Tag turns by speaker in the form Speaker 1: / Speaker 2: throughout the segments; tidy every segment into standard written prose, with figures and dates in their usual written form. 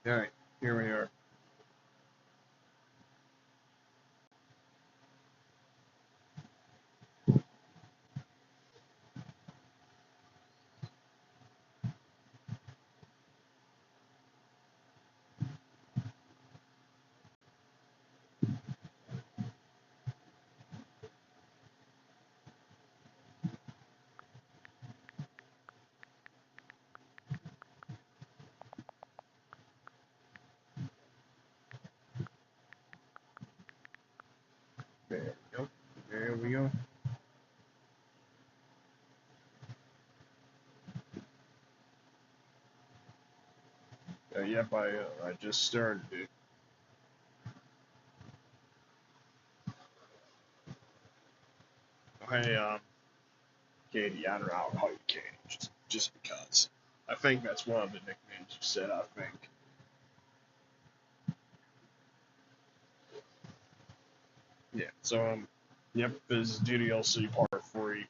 Speaker 1: Alright, here we are. There we go. There we go. Yep, I just started it. Hey, Katie, I don't know how to call you Katie, just because. I think that's one of the nicknames you said, I think. Yeah, so, yep, this is DDLC Part 3.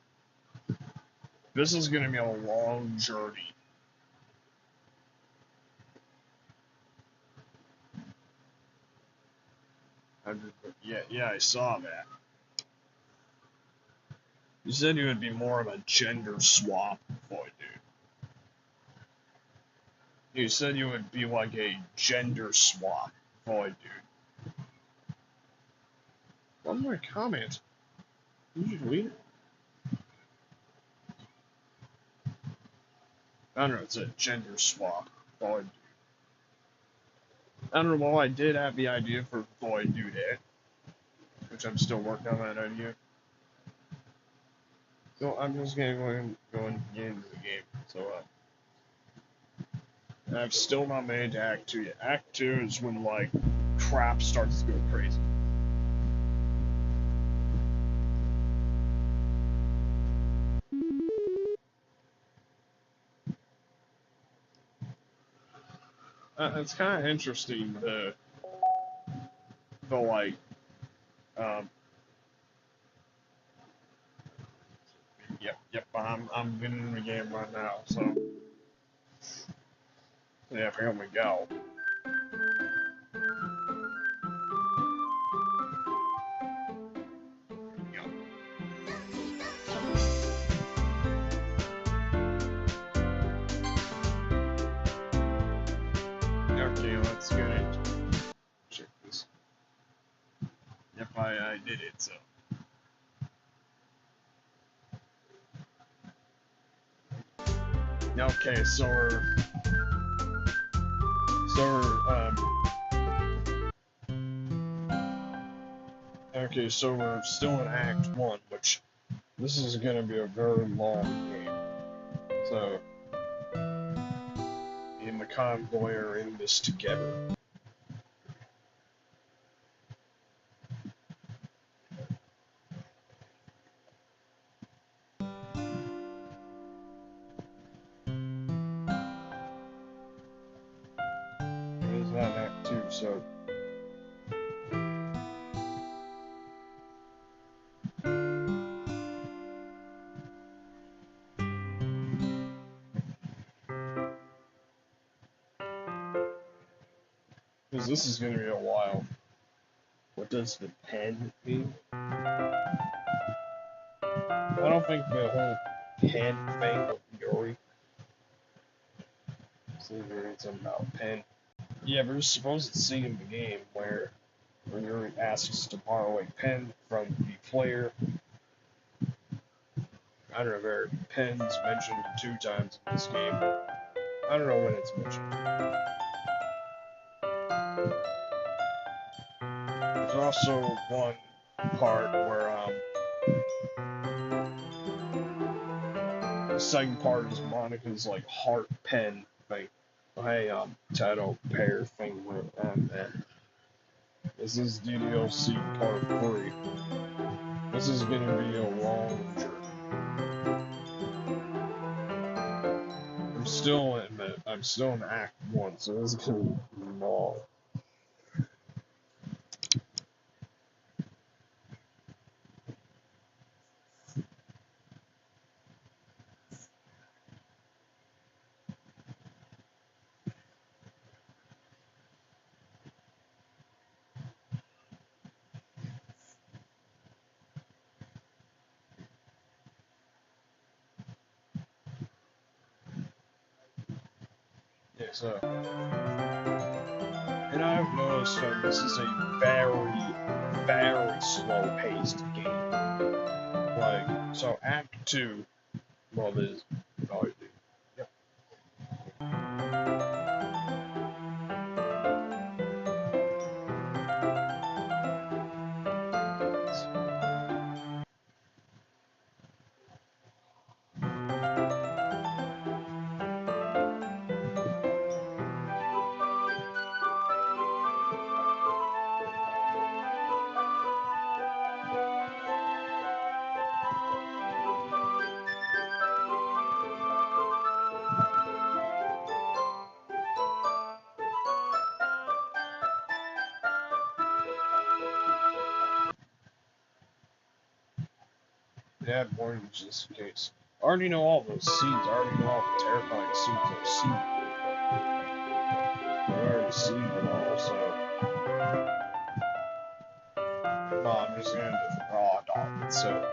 Speaker 1: This is gonna be a long journey. Yeah, I saw that. You said you would be more of a gender swap, Voiddude. You said you would be like a gender swap, Voiddude. One more comment. Did you delete it? I don't know, it's a gender swap, Voiddude. I don't know why I did have the idea for Voiddude, which I'm still working on that idea. So I'm just gonna go and get into the game. So I've still not made it to Act 2 yet. Act 2 is when like crap starts to go crazy. It's kind of interesting the like yep I'm getting in the game right now. So yeah, here we go. Okay, let's get it. Check this. Yep, I did it. So. Okay, okay, so we're still in Act 1, which this is gonna be a very long game. So me and the convoy are in this together. It is not Act 2, so because this is gonna be a while. What does the pen mean? I don't think the whole pen thing with Yuri. So it's about pen. Yeah, there's supposed to scene in the game where Yuri asks to borrow a pen from the player. I don't know, there are pens mentioned 2 times in this game. I don't know when it's mentioned. There's also one part where the second part is Monica's like heart pen thing. Hey, title pair thing with man. This is DDLC Part 3. This is gonna be a long journey. I'm still in Act 1, so this is gonna be long. Yeah, so, and I've noticed that this is a very, very slow-paced game. Like, so Act 2, well, there's, oh, yep. Yeah, more just in case. I already know all those scenes. I already know all the terrifying scenes I've seen. I've already seen them all, so. Well, I'm just gonna do raw dog it, so.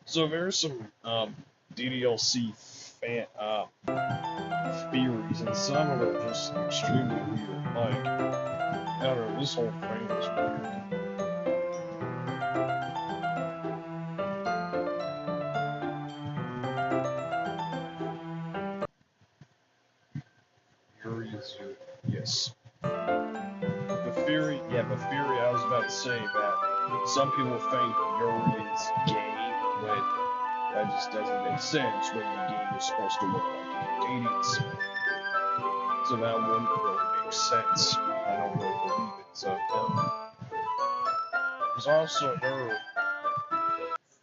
Speaker 1: So there's some DDLC fan theories, and some of them are just extremely weird. Like, I don't know, this whole thing is weird. Yuri is Yuri. Yes. The theory I was about to say that some people think Yuri is gay when that just doesn't make sense when the game is supposed to look like a dating sim. So that wouldn't really make sense. I don't really believe it. So, there's also another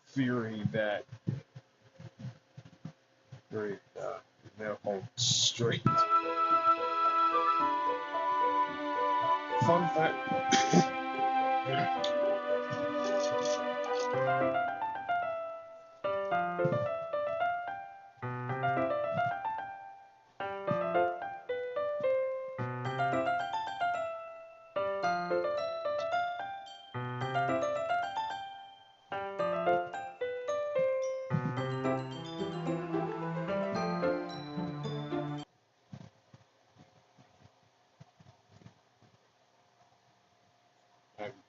Speaker 1: theory that very now called straight. Fun fact.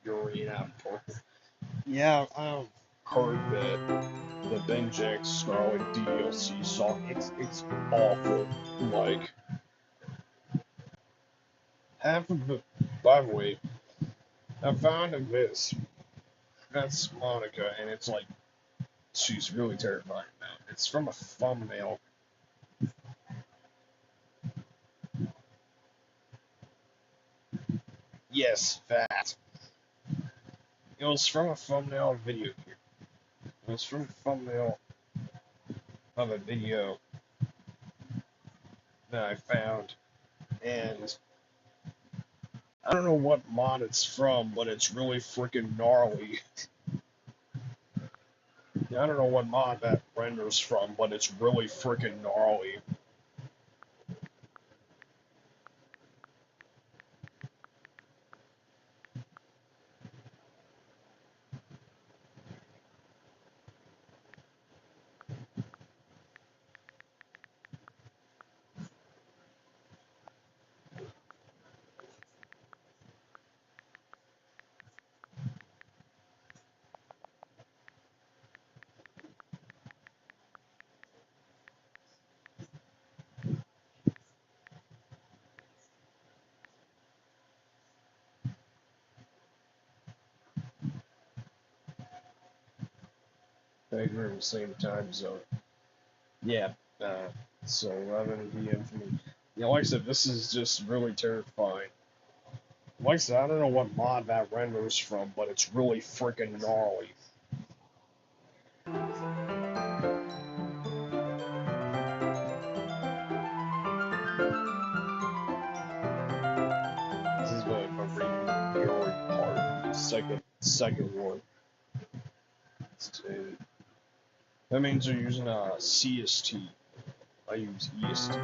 Speaker 1: Yuri out. Yeah, I've heard that the Ben Jack Scarlet DDLC song it's awful. Like half of the. By the way, I found this. That's Monica, and it's like she's really terrifying now. It's from a thumbnail. Yes, that. It was from a thumbnail video here. It was from a thumbnail of a video that I found, and I don't know what mod it's from, but it's really freaking gnarly. I don't know what mod that renders from, but it's really freaking gnarly. They are in the same time zone. Yeah. So 11 p.m. for me. Yeah, like I said, this is just really terrifying. Like I said, I don't know what mod that renders from, but it's really freaking gnarly. This is the reading Yuri part, second one. That means you're using a CST. I use EST.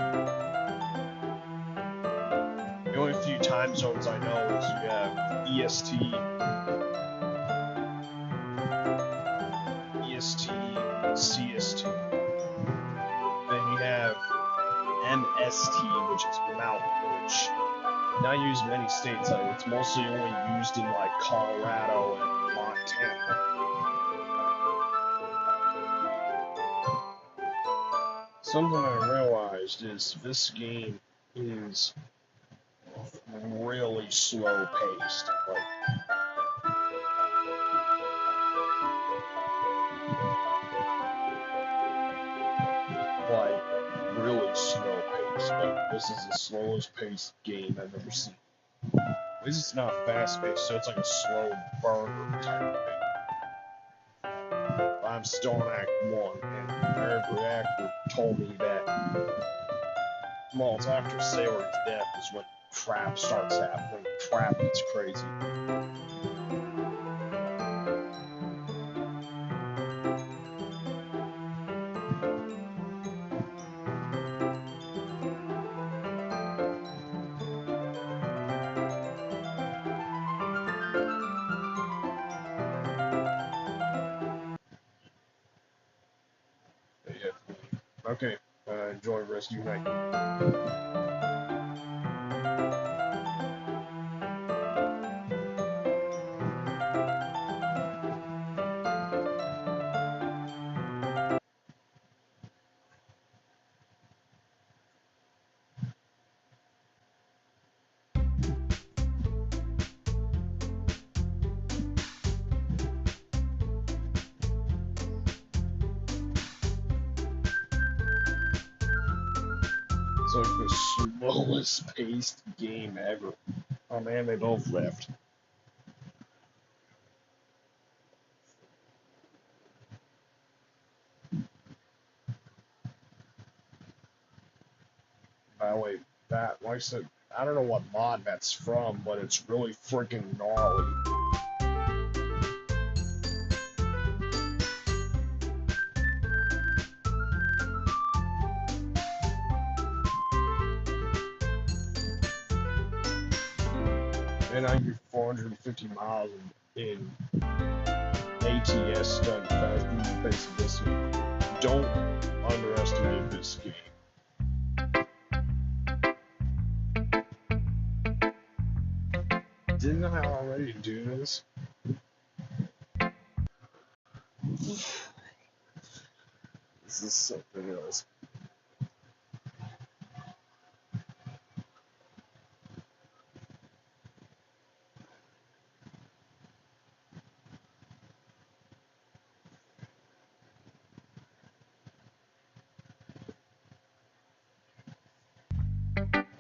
Speaker 1: The only few time zones I know is you have EST, CST. Then you have MST, which is Mountain, which not used in many states. It's mostly only used in like Colorado and Montana. Something I realized is this game is really slow paced. Like really slow paced. Like this is the slowest paced game I've ever seen. At least it's not fast paced, so it's like a slow burner type of thing. I'm still in Act 1, and every actor told me that, well, it's after Sailor's death is when crap starts happening. Crap gets crazy. But yeah. Okay, enjoy the rest of your night. It's like the slowest paced game ever. Oh man, they both left. By the way, that, like I said, I don't know what mod that's from, but it's really freaking gnarly. And I do 450 miles in ATS done fast in the face of this game. Don't underestimate this game. Didn't I already do this? This is something else.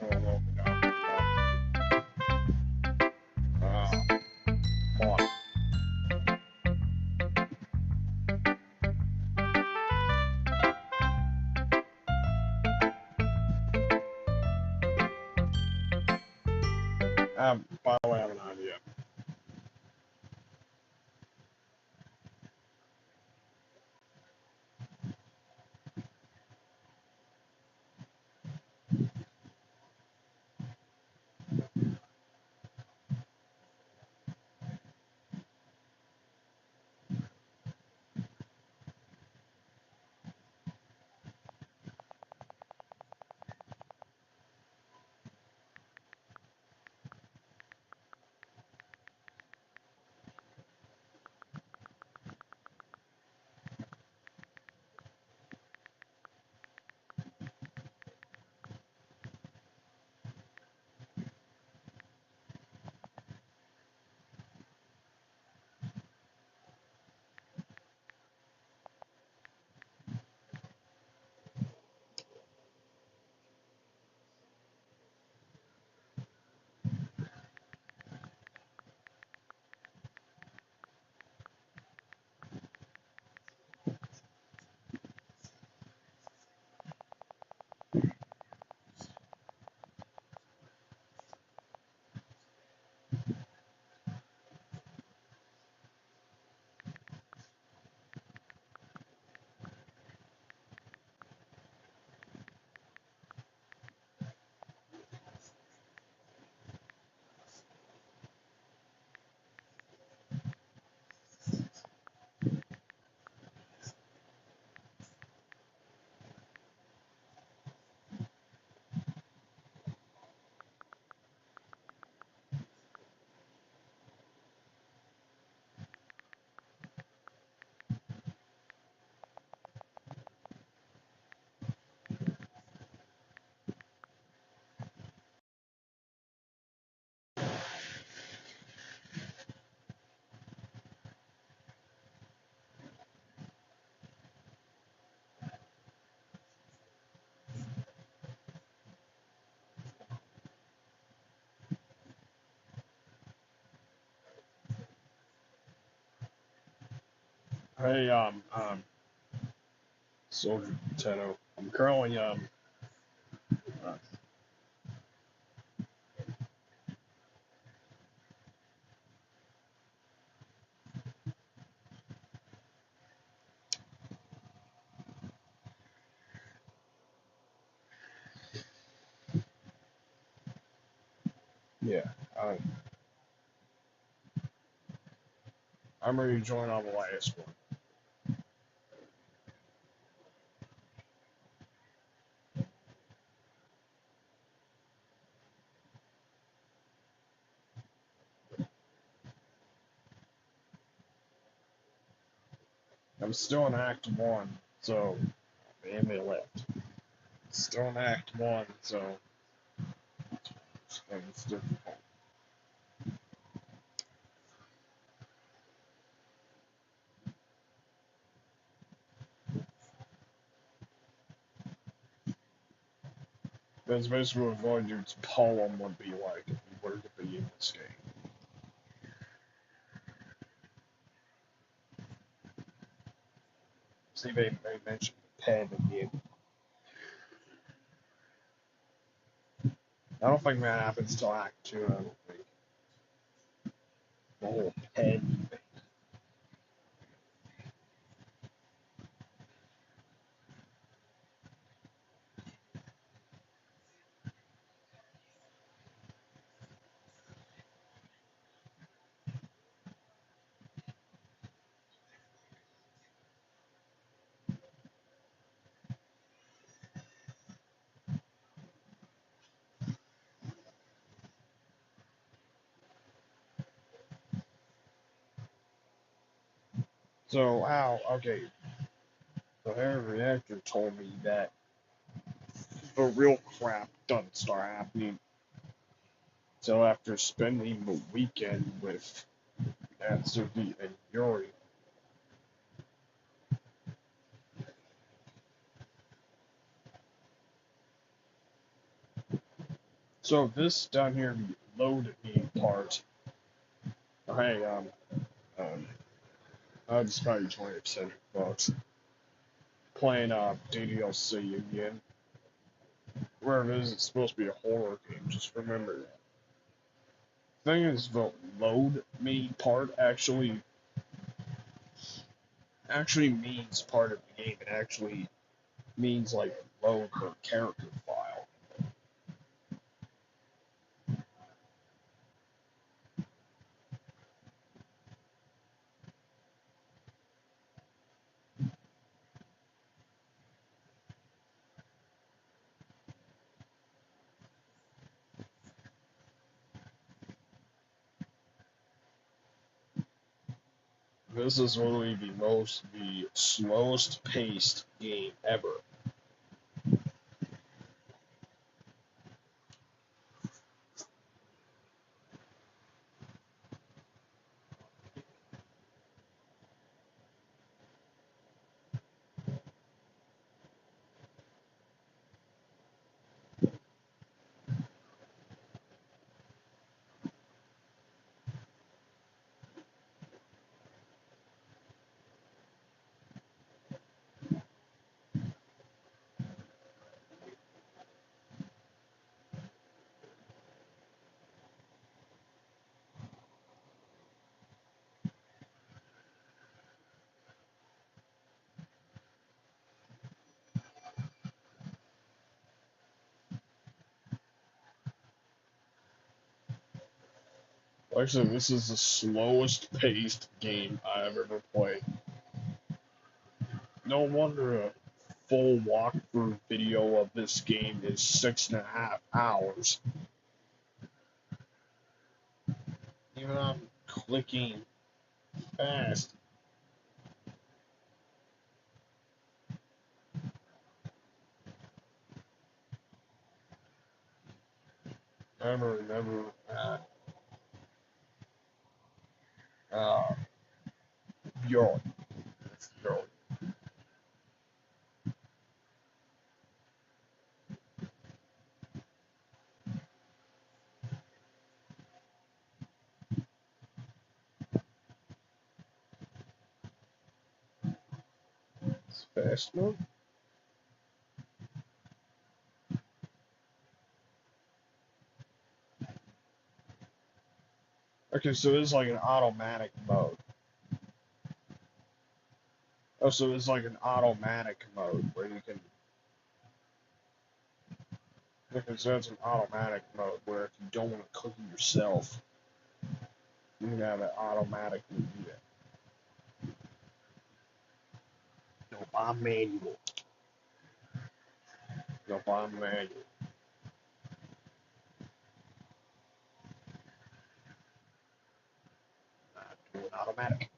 Speaker 1: Oh, no, come on. By the way, I have an idea. Hey, Soldier Potato. I'm currently, uh, yeah, uh, I'm ready to join on the last one. I'm still in Act 1, so, and they left. Still in Act 1, so, it's difficult. That's basically what Voiddude's poem would be like if you were to be in this game. See, they mentioned the pen at the end. I don't think that happens till Act 2, I don't think. The whole pen thing. So, okay, the Harry Reactor told me that the real crap doesn't start happening till after spending the weekend with Natsuki and Yuri. So this down here, the load me part. Hey, um, I just probably 20% bucks playing DDLC again. Where it is, it's supposed to be a horror game. Just remember that. Thing is, the load me part actually means part of the game. It actually means like load the character file. This is literally the slowest paced game ever. Like I said, this is the slowest paced game I've ever played. No wonder a full walkthrough video of this game is 6.5 hours. Even I'm clicking fast. Never, uh, Yuri. It's Yuri. Fast mode? Okay, so it's like an automatic mode. Oh, so it's like an automatic mode where you can. Okay, so it's an automatic mode where if you don't want to cook it yourself, you can have it automatically do it. No, buy manual. No, buy manual. Do it automatic.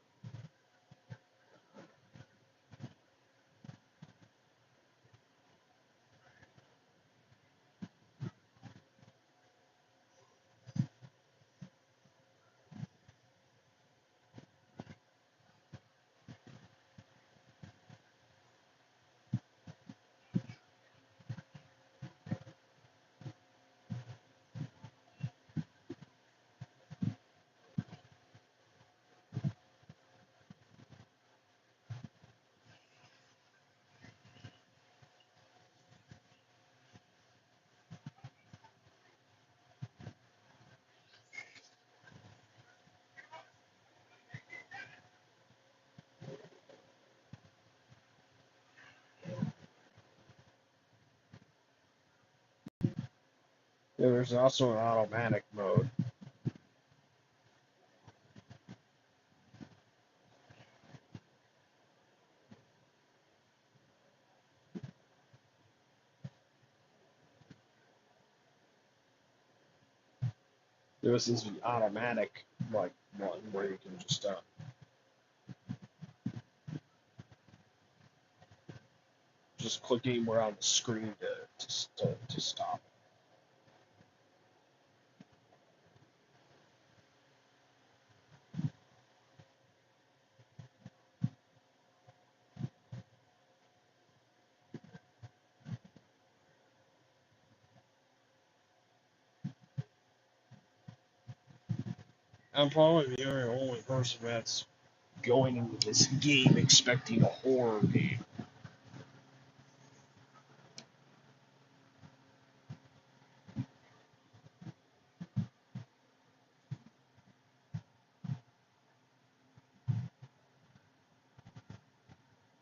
Speaker 1: Yeah, there's also an automatic mode. This is the automatic like one where you can just click anywhere on the screen to stop. I'm probably the only person that's going into this game expecting a horror game.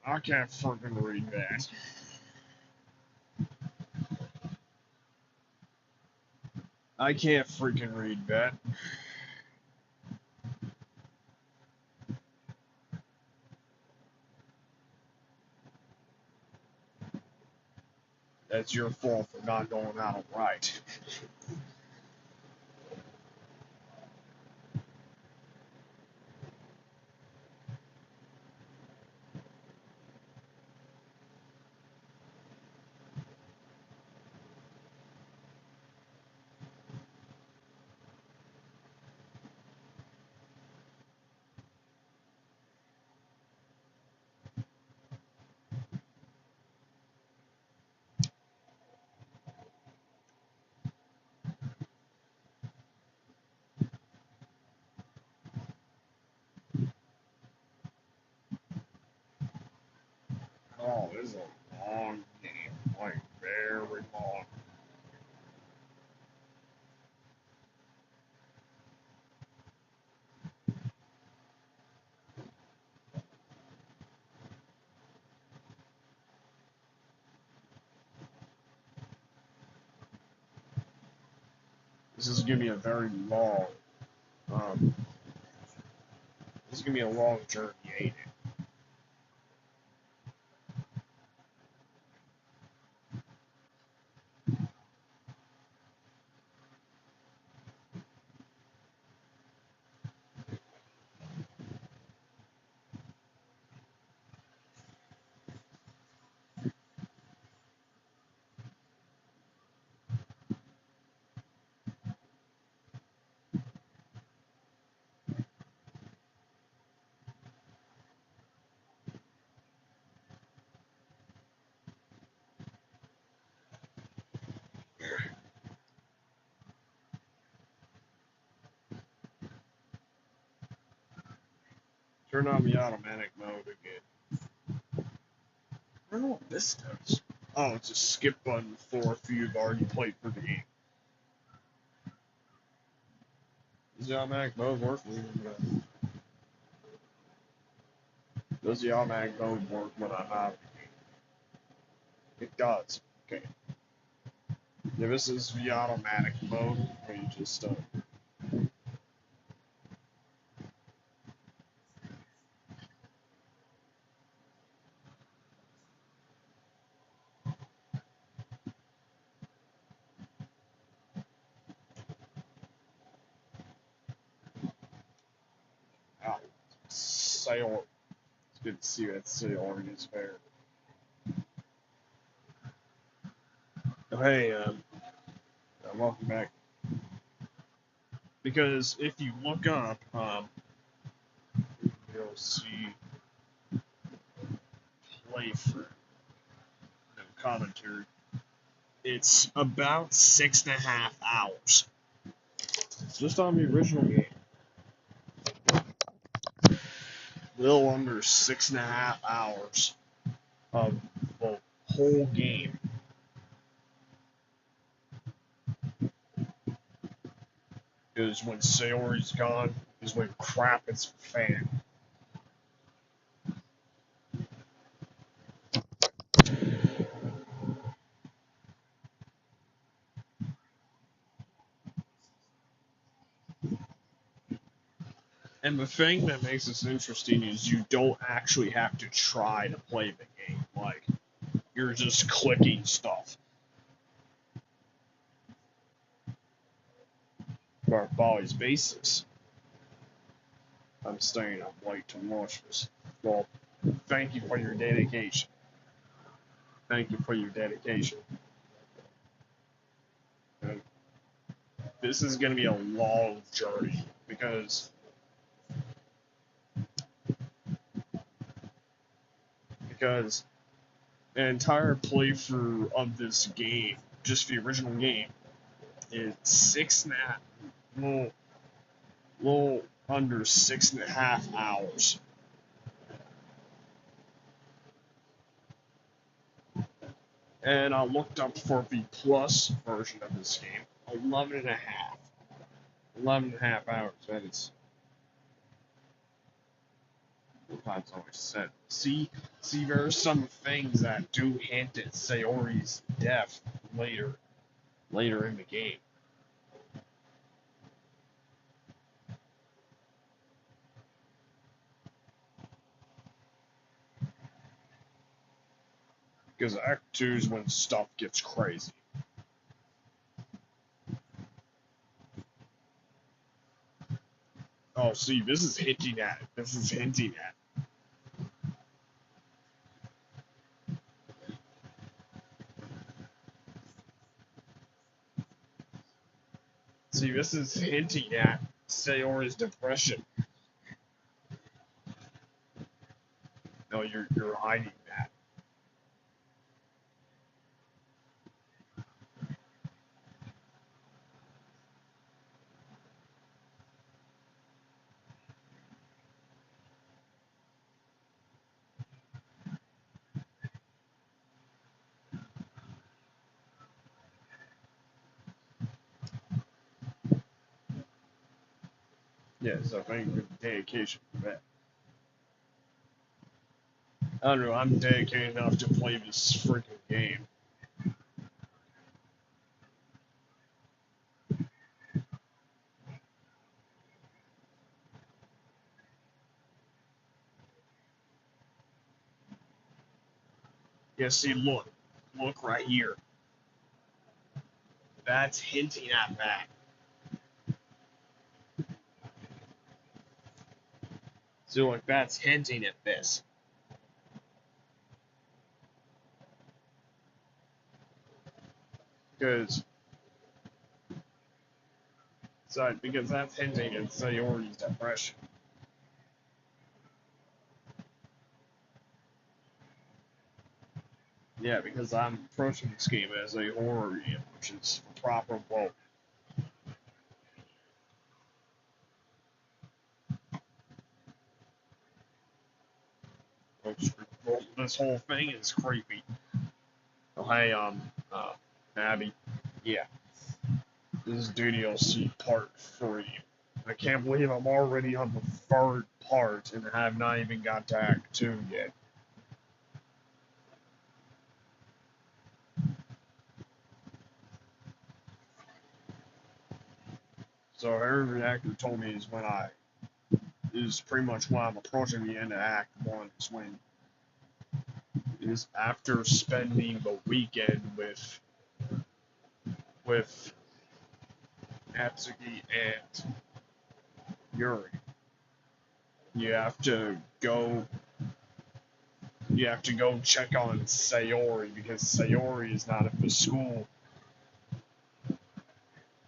Speaker 1: I can't freaking read that. I can't freaking read that. That's your fault for not going out right. Oh, this is a long game. Like, very long. This is gonna be a very long, um, this is gonna be a long journey, ain't it? Turn on the automatic mode again. I don't know what this does. Oh, it's a skip button for if you've already played for the game. Does the automatic mode work? Does the automatic mode work when I'm out? It does. Okay. Yeah, this is the automatic mode where you just out. Sail. It's good to see that sail is fair. Oh, hey, welcome back. Because if you look up, you'll see playthrough, no commentary. It's about 6.5 hours. Just on the original game. A little under 6.5 hours of the whole game. Because when Sayori's gone is when crap is fan. And the thing that makes this interesting is you don't actually have to try to play the game. Like, you're just clicking stuff. But Bali's basics. I'm staying up late to watch this. Well, thank you for your dedication. Thank you for your dedication. And this is going to be a long journey because an entire playthrough of this game, just the original game, is 6.5, little under 6.5 hours. And I looked up for the plus version of this game, 11.5. 11.5 hours, that is. Sometimes always said. See, there are some things that do hint at Sayori's death later in the game. Because Act 2 is when stuff gets crazy. Oh, see, this is hinting at it. This is hinting at it. See, this is hinting at Sayori's depression. No, you're hiding that. Yeah, so thank you for the dedication for that. I don't know, I'm dedicated enough to play this freaking game. Yeah, see, look right here. That's hinting at that. So, like, that's hinting at this. Because that's hinting at Sayori's depression. Yeah, because I'm approaching this game as a horror game, which is proper woke. Oh, screw well, this whole thing is creepy. Oh, hey, Abby. Yeah, this is DDLC Part 3. I can't believe I'm already on the third part and have not even got to Act 2 yet. So every reactor told me is pretty much when I'm approaching the end of Act 1 is after spending the weekend with Natsuki and Yuri. You have to go check on Sayori because Sayori is not at the school.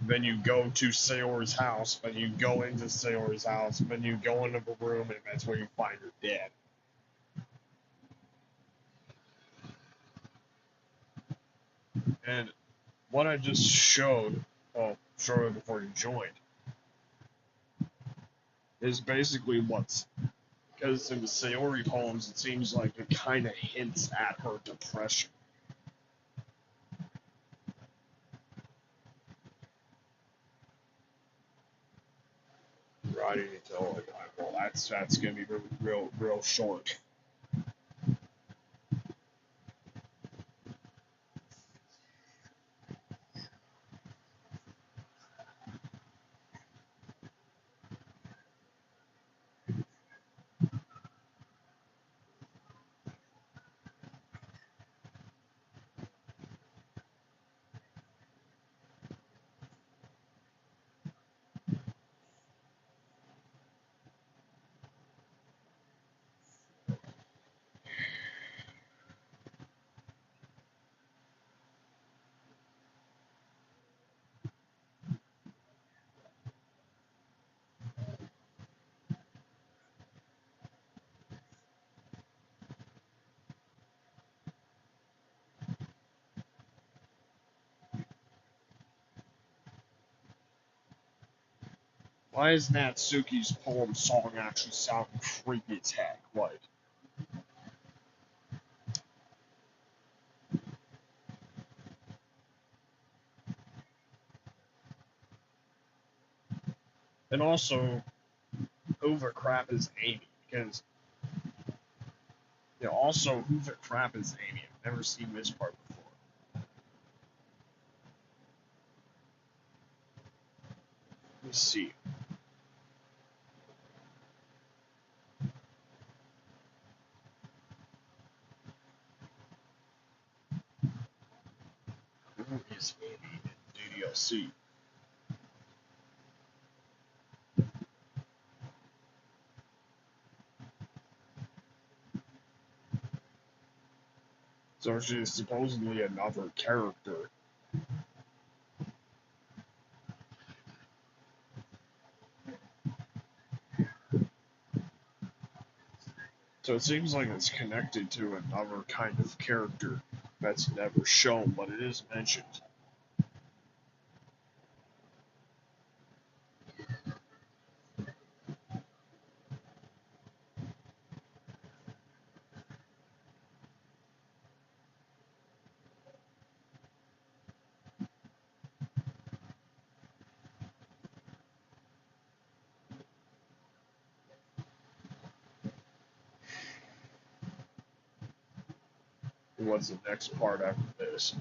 Speaker 1: Then you go to Sayori's house, then you go into Sayori's house, then you go into the room, and that's where you find her dead. And what I just showed, well, shortly before you joined, is basically what's, because in the Sayori poems, it seems like it kind of hints at her depression. Writing until like, well, that's gonna be real short. Why is Natsuki's poem song actually sounding creepy as heck? Like, and also, who the crap is Amy? Because, also, who the crap is Amy? I've never seen this part before. Let me see. Who is Amy in DDLC? So she's supposedly another character. So it seems like it's connected to another kind of character that's never shown, but it is mentioned. What's the next part after this?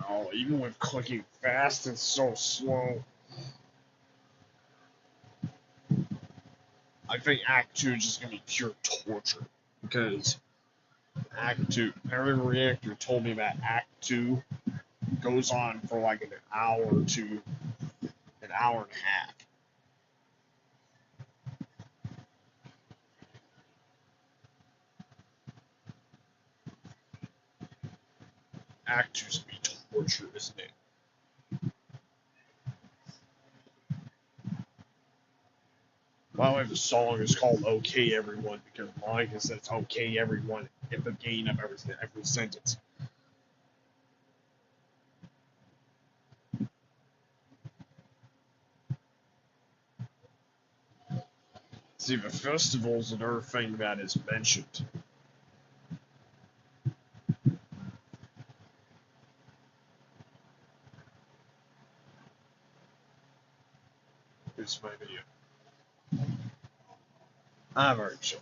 Speaker 1: Oh, even with clicking fast, it's so slow. I think Act 2 is just gonna be pure torture. Because Act 2, every reactor told me that Act 2 goes on for like an hour to an hour and a half. Act 2's gonna be torture, isn't it? By the way, the song is called "Okay Everyone" because Monica says "Okay Everyone" at the beginning of every sentence. See, the festival's another thing that is mentioned. Here's my video. I'm already sure.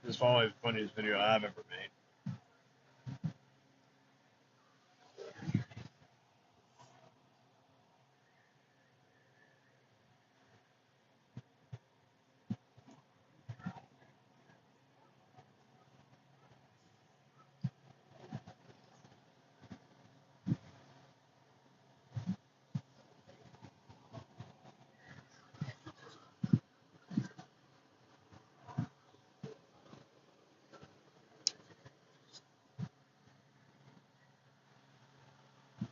Speaker 1: It's probably the funniest video I've ever made.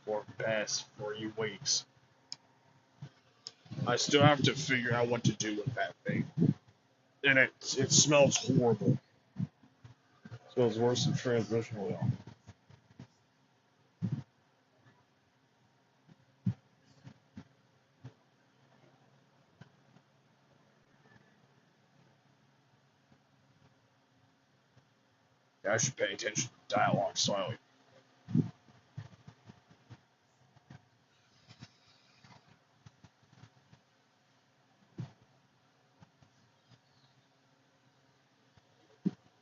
Speaker 1: For the past 3 weeks. I still have to figure out what to do with that thing. And it smells horrible. It smells worse than transmission oil. I should pay attention to the dialogue slightly.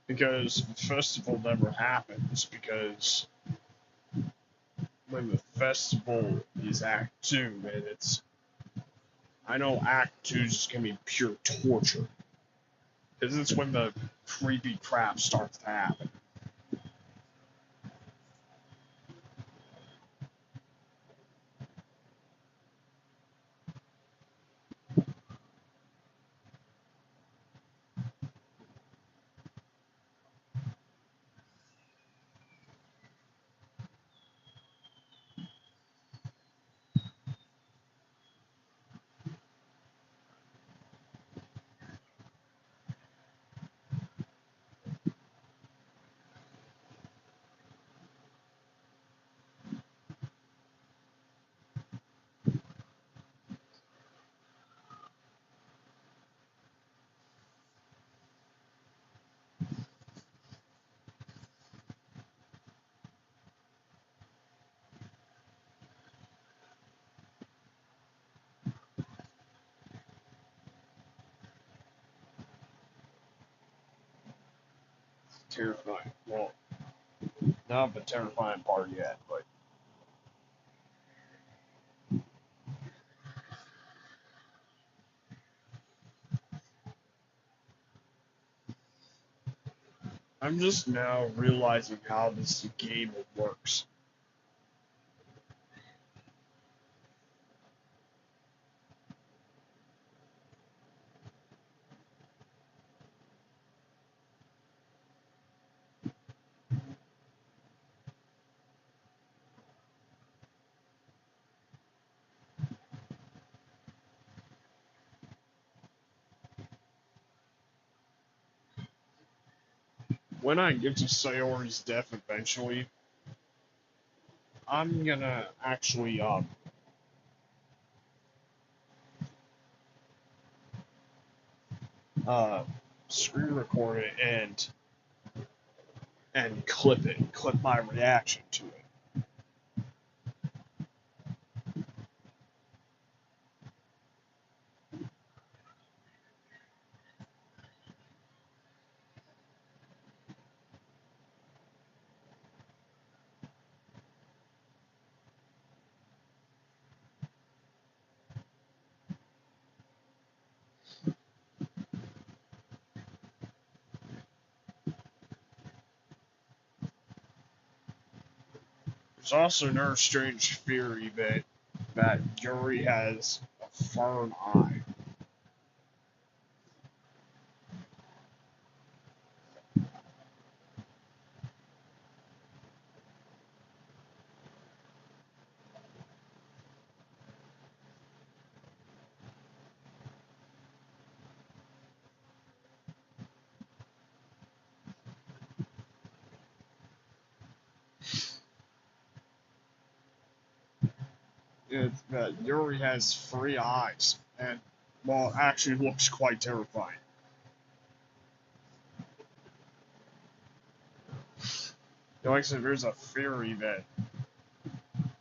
Speaker 1: Because the festival never happens, because when the festival is Act 2, and I know Act 2 is just going to be pure torture. Because it's when the creepy crap starts to happen. Terrifying. Well, not the terrifying part yet, but I'm just now realizing how this game works. When I get to Sayori's death eventually, I'm gonna actually uh screen record it and clip my reaction to it. There's also another strange theory that Yuri has a third eye. that Yuri has 3 eyes, and well, it actually looks quite terrifying. Like I said, there's a theory that.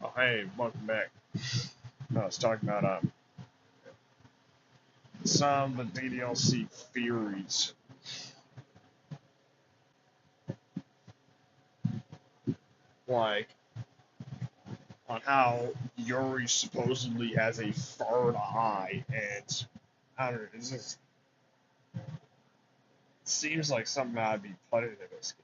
Speaker 1: Oh, hey, welcome back. I was talking about some of the DDLC theories, like on how Yuri supposedly has a third eye, and I don't know, it just seems like something I'd be put into this game.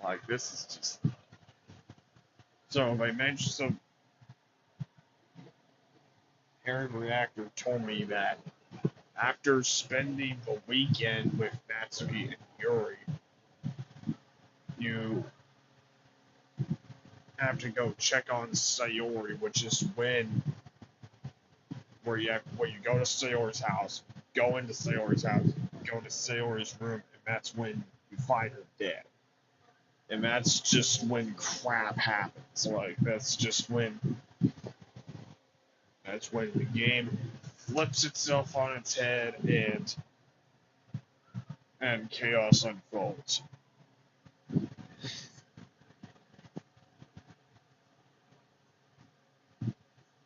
Speaker 1: Like this is just so they mentioned so Harry Reactor told me that after spending the weekend with Natsuki and Yuri, you have to go check on Sayori, which is where you go to Sayori's house, go into Sayori's house, go to Sayori's room, and that's when you find her dead. And that's just when crap happens. Like that's when the game flips itself on its head and chaos unfolds.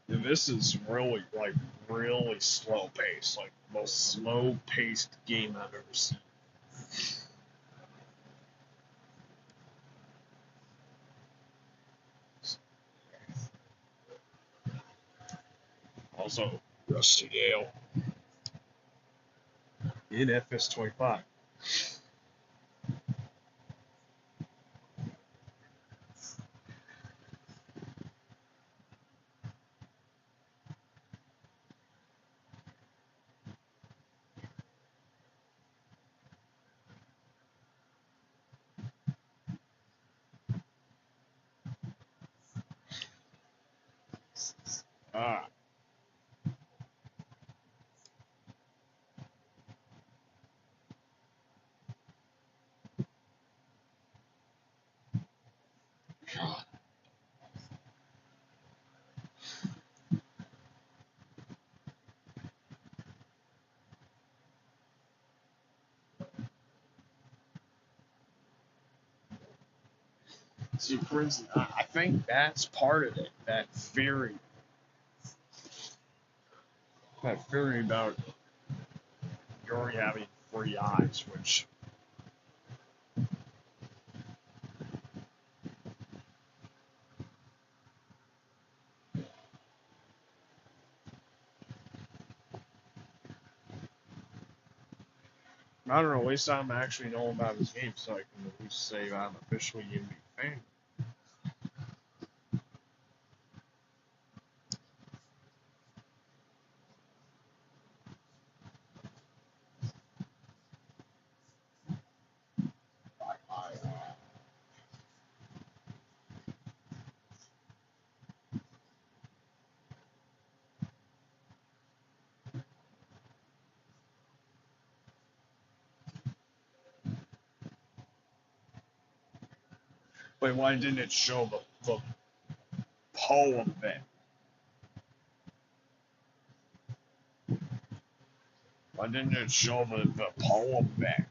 Speaker 1: And this is really slow paced, like the most slow paced game I've ever seen. Also, Rusty Gale in FS25. Ah. See, for instance, I think that's part of it. That theory about Yuri having 3 eyes, which I don't know. At least I'm actually knowing about this game, so I can at least say I'm officially a Yuri fan. Wait, why didn't it show the poem then? Why didn't it show the poem then?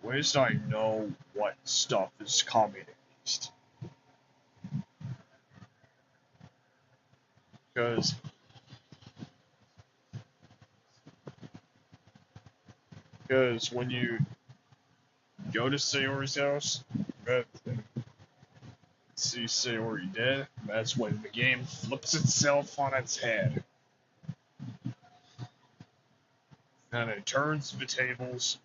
Speaker 1: At least I know what stuff is coming at least. Because when you go to Sayori's house, see Sayori dead, that's when the game flips itself on its head. And it turns the tables.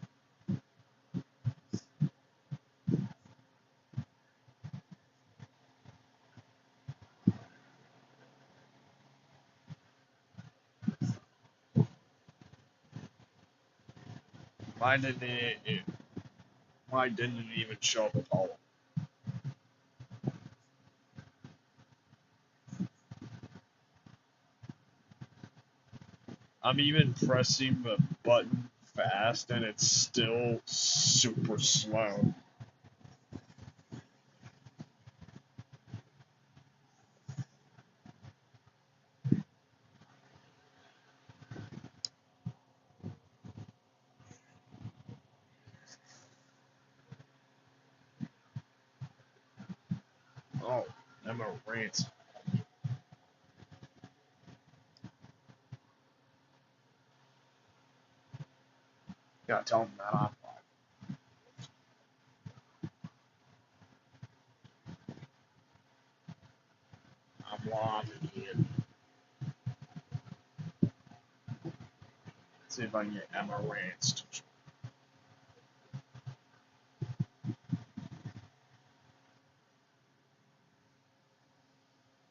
Speaker 1: Why didn't it even show the poem? I'm even pressing the button fast and it's still super slow. Oh, I'm a rant. Gotta tell him that I'm logging in. See if I can get Emma Rants.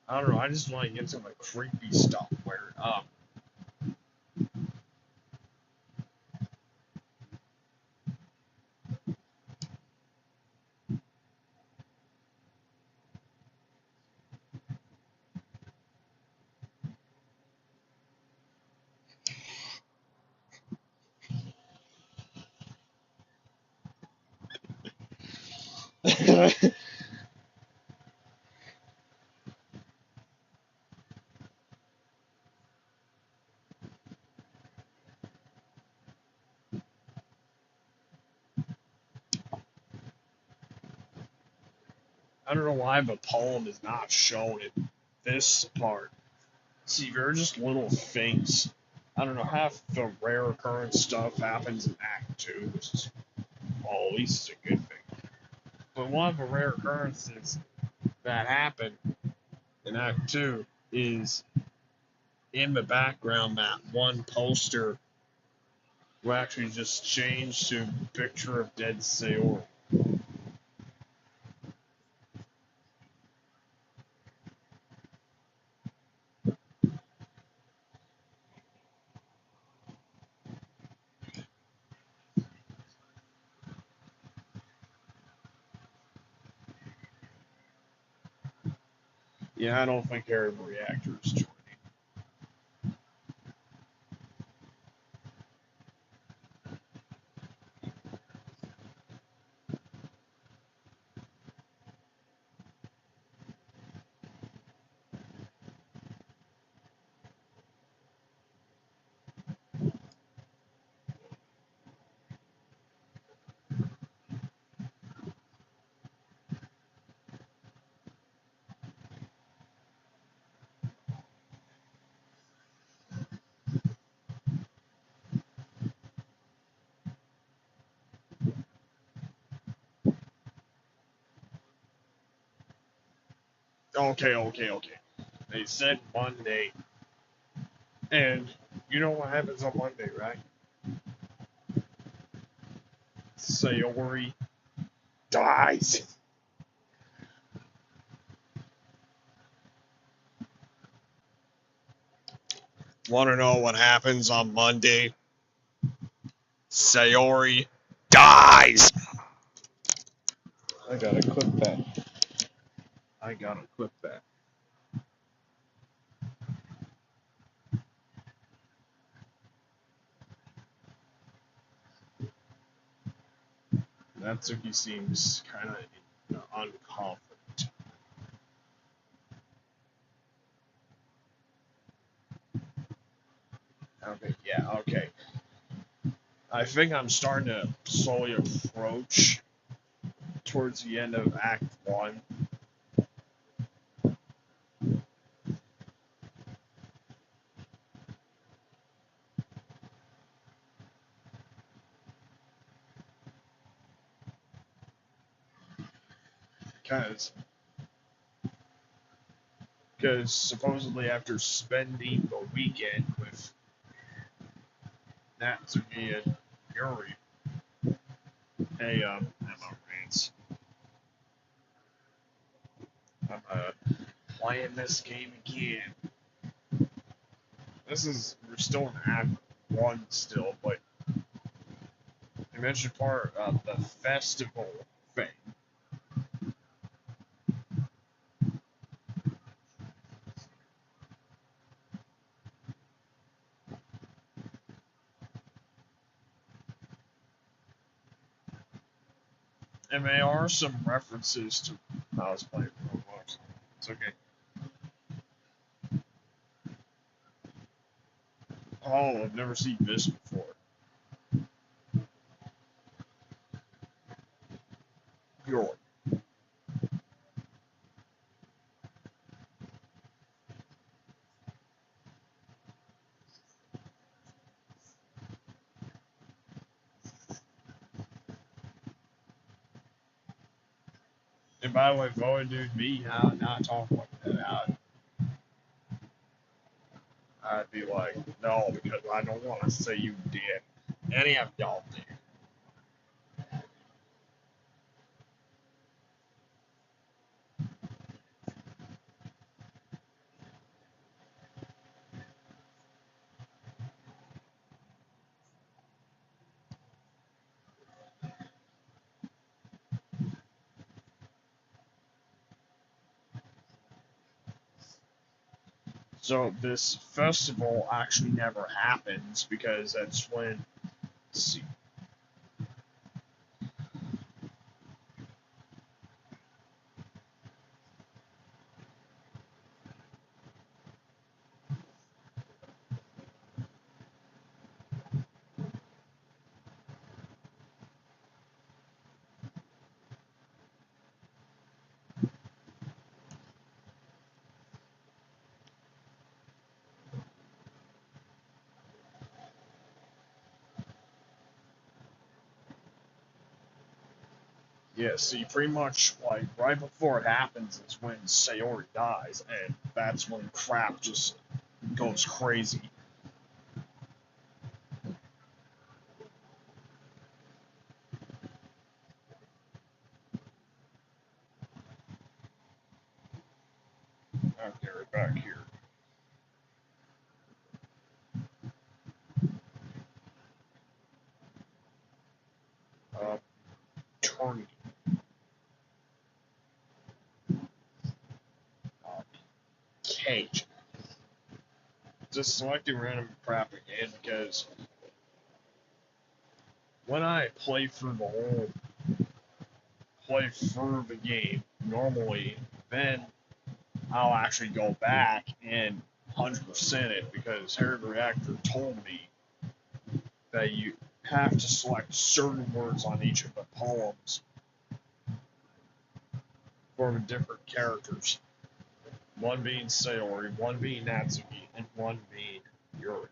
Speaker 1: I don't know, I just want to get some of the creepy stuff where I don't know why the poem is not shown in this part. See, they're just little things. I don't know, half the rare occurrence stuff happens in Act 2, which is, well, at least it's a good thing. But one of the rare occurrences that happen in Act 2 is in the background, that one poster will actually just change to a picture of dead Sayori. Yeah, I don't think every reactor is joining. Okay. They said Monday, and you know what happens on Monday, right? Sayori dies. Want to know what happens on Monday? Sayori dies. I gotta clip that. Natsuki seems kind of unconfident. Okay. I think I'm starting to slowly approach towards the end of Act 1. Because supposedly after spending the weekend with Natsuki and Yuri, hey, Emma Rants, I'm playing this game again. We're still in Act 1 still, but you mentioned part of the festival thing. And there are some references to I was playing Roblox. It's okay. Oh, I've never seen this before. Yuri. And by the way, Voiddude, me not talking like that, I'd be like, no, because I don't want to say you did. Any of y'all did. So this festival actually never happens because that's when, let's see, yeah, see, pretty much like right before it happens is when Sayori dies, and that's when crap just goes crazy. Okay, right back here. Uh, Turning. Cage. Just selecting random crap again because when I play through the game normally, then I'll actually go back and 100% it because Herod Reactor told me that you have to select certain words on each of the poems for the different characters. One being Sayori, one being Natsuki, and one being Yuri.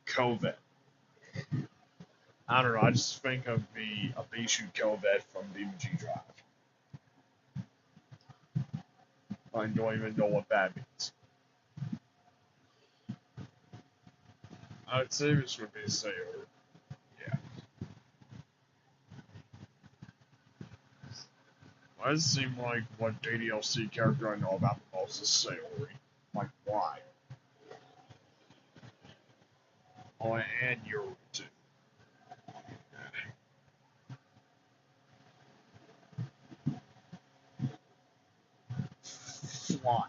Speaker 1: Kovet. I don't know, I just think of the Abishu Kovet from DMG Drive. I don't even know what that means. I'd say this would be Sayori. Yeah. Why does it seem like what DDLC character I know about the most is Sayori? Like, why? Oh, and Yuri, too. Fly.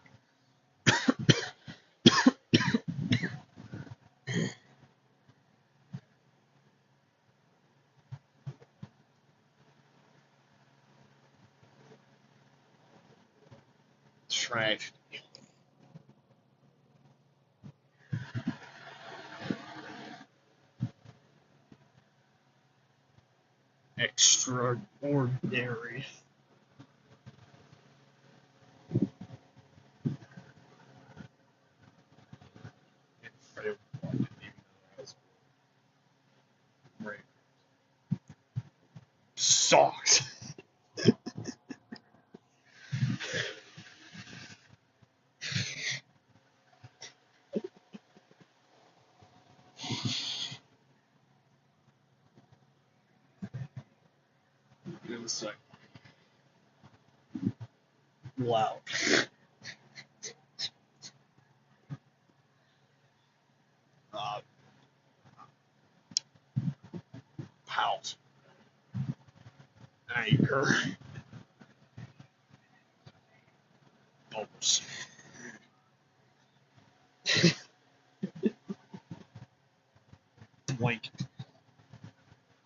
Speaker 1: Tragedy. Extraordinary. Socks. It was like loud. Uh, pout. Anger. Bubbles.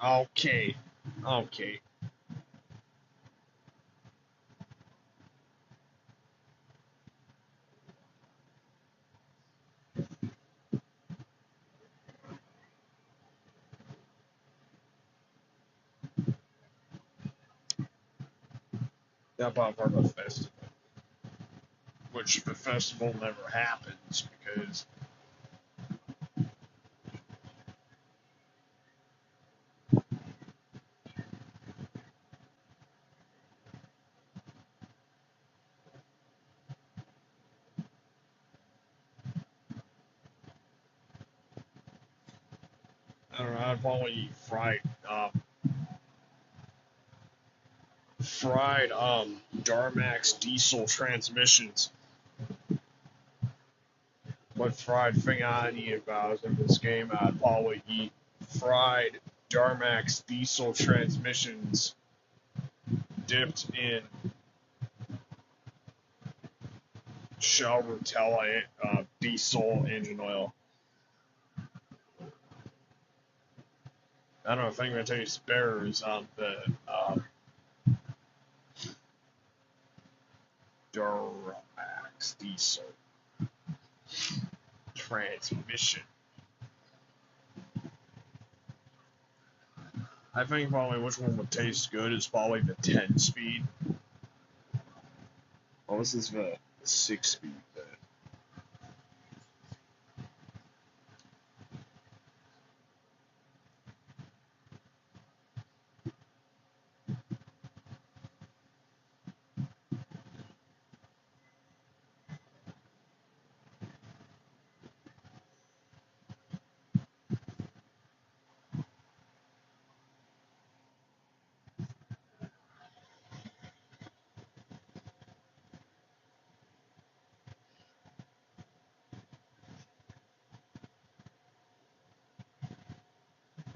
Speaker 1: Okay. Okay. That part of the festival. Which the festival never happens because I don't know, I'd probably eat fried Darmax diesel transmissions. What fried thing I'd eat if I was in this game, I'd probably eat fried Darmax diesel transmissions dipped in Shell Rotella diesel engine oil. I don't know, the thing that tastes better is the Duramax diesel transmission. I think probably which one would taste good is probably the 10 speed. Oh, this is the 6 speed.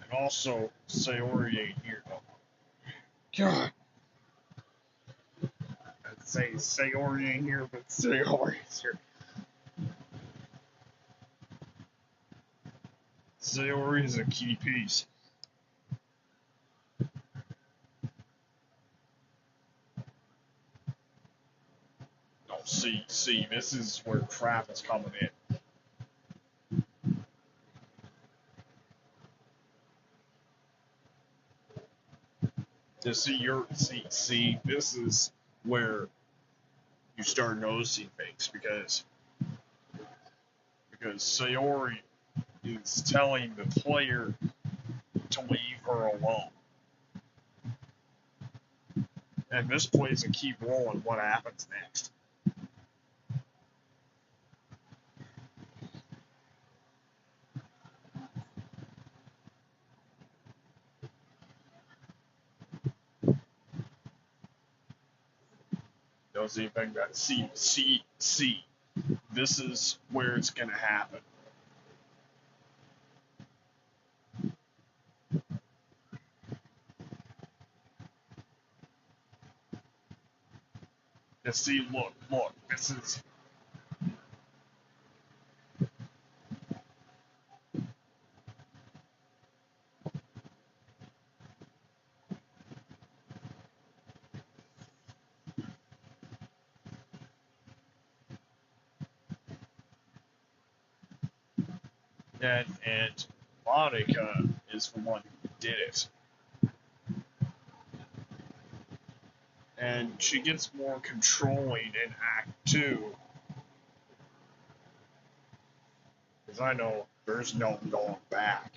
Speaker 1: And also, Sayori ain't here. God. I'd say Sayori ain't here, but Sayori's here. Sayori is a key piece. Oh, see, this is where crap is coming in. To see, this is where you start noticing things because Sayori is telling the player to leave her alone. And this plays a key role in what happens next. Knows anything that see. This is where it's gonna happen. And see, look, this is. And Monica is the one who did it. And she gets more controlling in Act 2. Because I know there's no going back.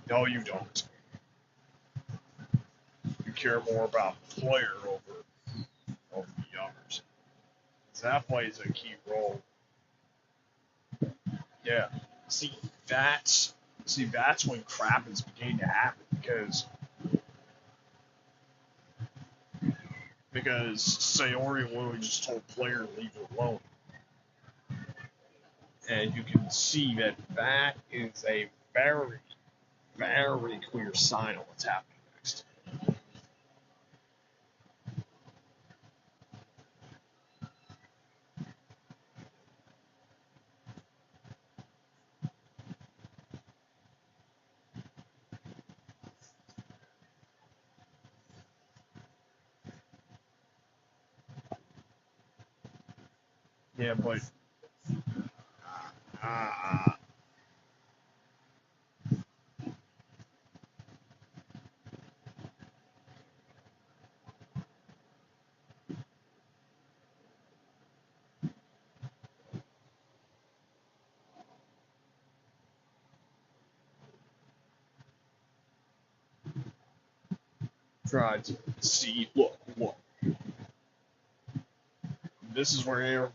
Speaker 1: No, you don't. You care more about the player over the others. That plays a key role. Yeah. That's when crap is beginning to happen because Sayori literally just told player to leave her alone. And you can see that is a very very clear sign of what's happening next. Yeah, but uh, tried to see. Look. This is where Harry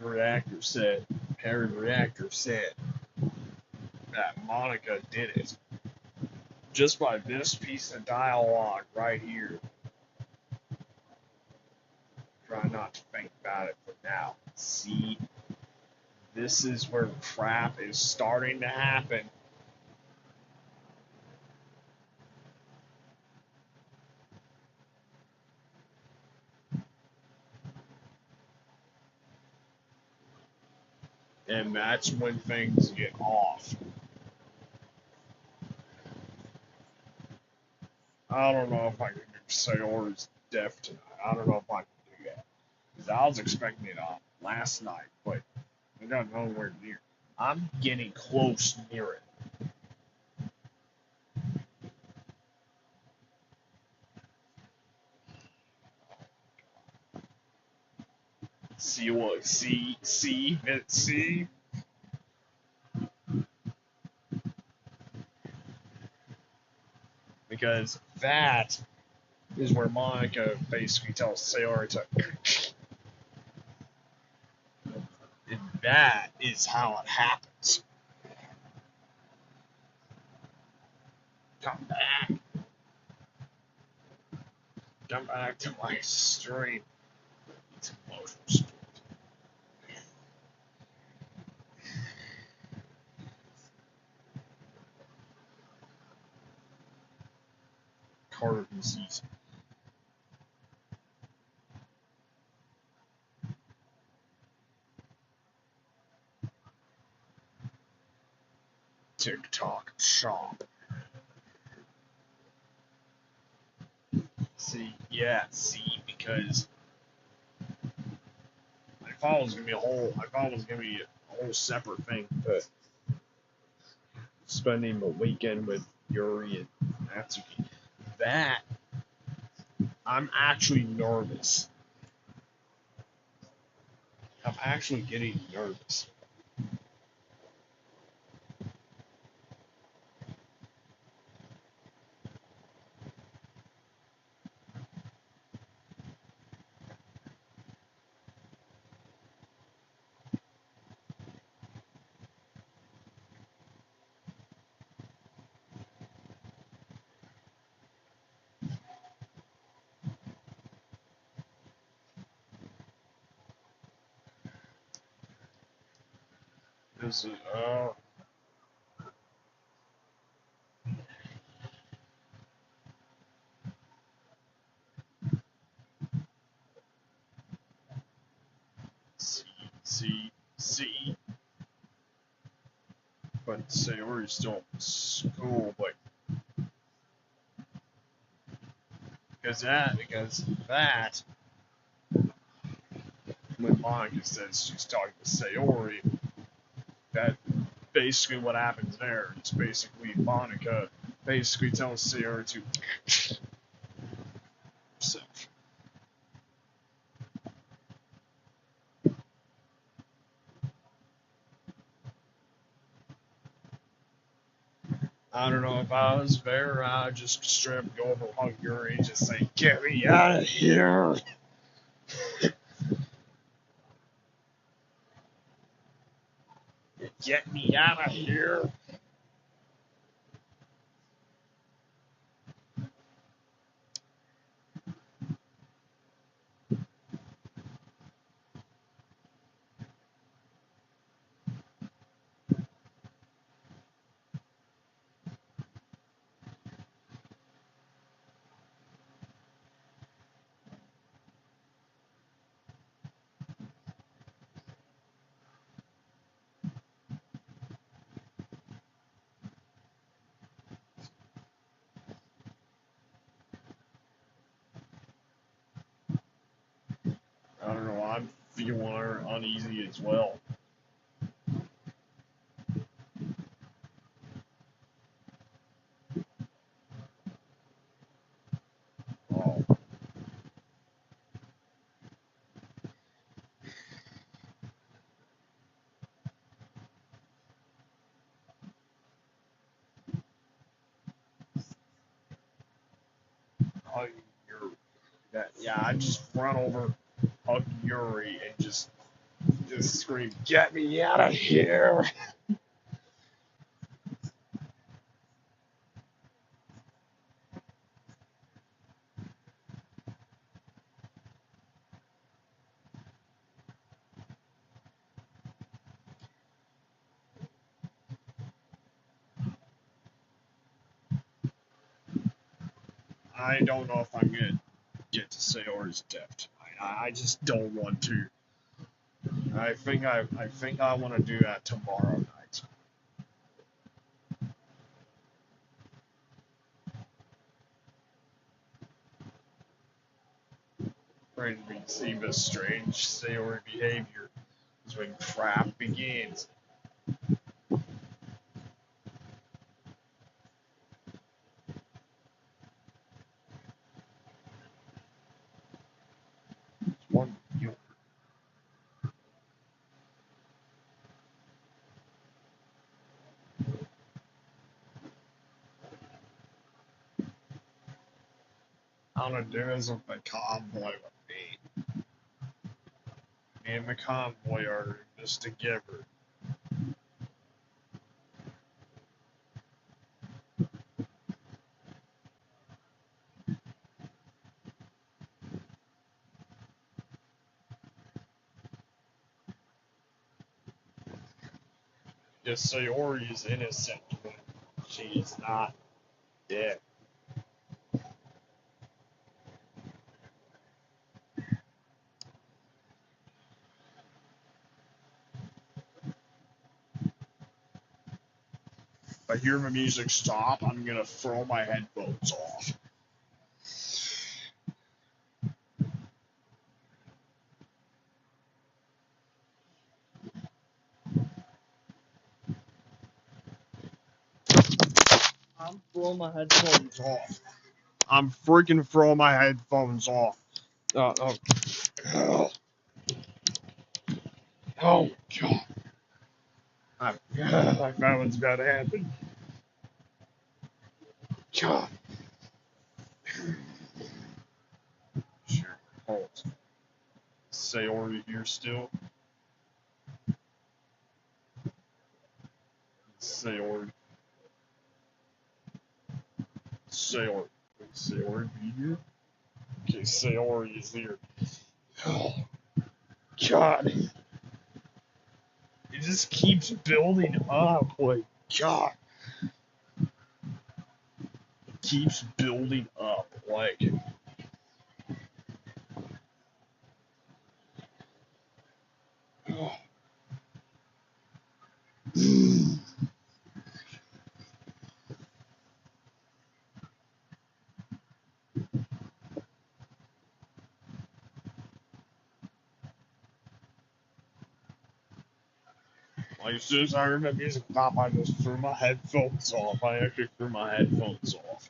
Speaker 1: Reactor said that Monica did it. Just by this piece of dialogue right here. Try not to think about it for now. See, this is where crap is starting to happen. And that's when things get off. I don't know if I can do Sayori's death tonight. I don't know if I can do that. Because I was expecting it on last night, but I got nowhere near. I'm getting close near it. See? Because that is where Monica basically tells Sayori to. And that is how it happens. Come back. Come back to my stream. It's emotional support. Carter disease. TikTok shop. See, because I thought it was gonna be a whole separate thing, but spending the weekend with Yuri and Natsuki. That I'm actually nervous. I'm actually getting nervous. This is see. But Sayori's still in school, but because that when Monica says she's talking to Sayori, that basically what happens there. It's basically Monica basically tells Sayori to herself. I don't know if I was there, I'd just straight up go over hug Yuri and just say, "Get me out of here!" Get me out of here! feeling uneasy as well. Oh. Hug Yuri. Yeah, I just run over, hug Yuri, and just scream, "Get me out of here!" I don't know if I'm gonna get to Sayori's death tonight. I just don't want to. I think I want to do that tomorrow night. Brain receive a strange Sayori behavior is when crap begins. One you I want to do is with my convoy with me. Me and my convoy are just together. Just Sayori is innocent, but she is not dead. If I hear my music stop, I'm gonna throw my headphones off. I'm throwing my headphones off. I'm freaking throwing my headphones off. Oh, oh God. I found what's about to happen. God. Sure. Hold. Sayori here still. Sayori. Sayori. Sayori be here? Okay, Sayori is here. Oh, God. It just keeps building up. Like, God. It keeps building up. Like, oh. Like, as soon as I heard that music pop, I just threw my headphones off. I actually threw my headphones off.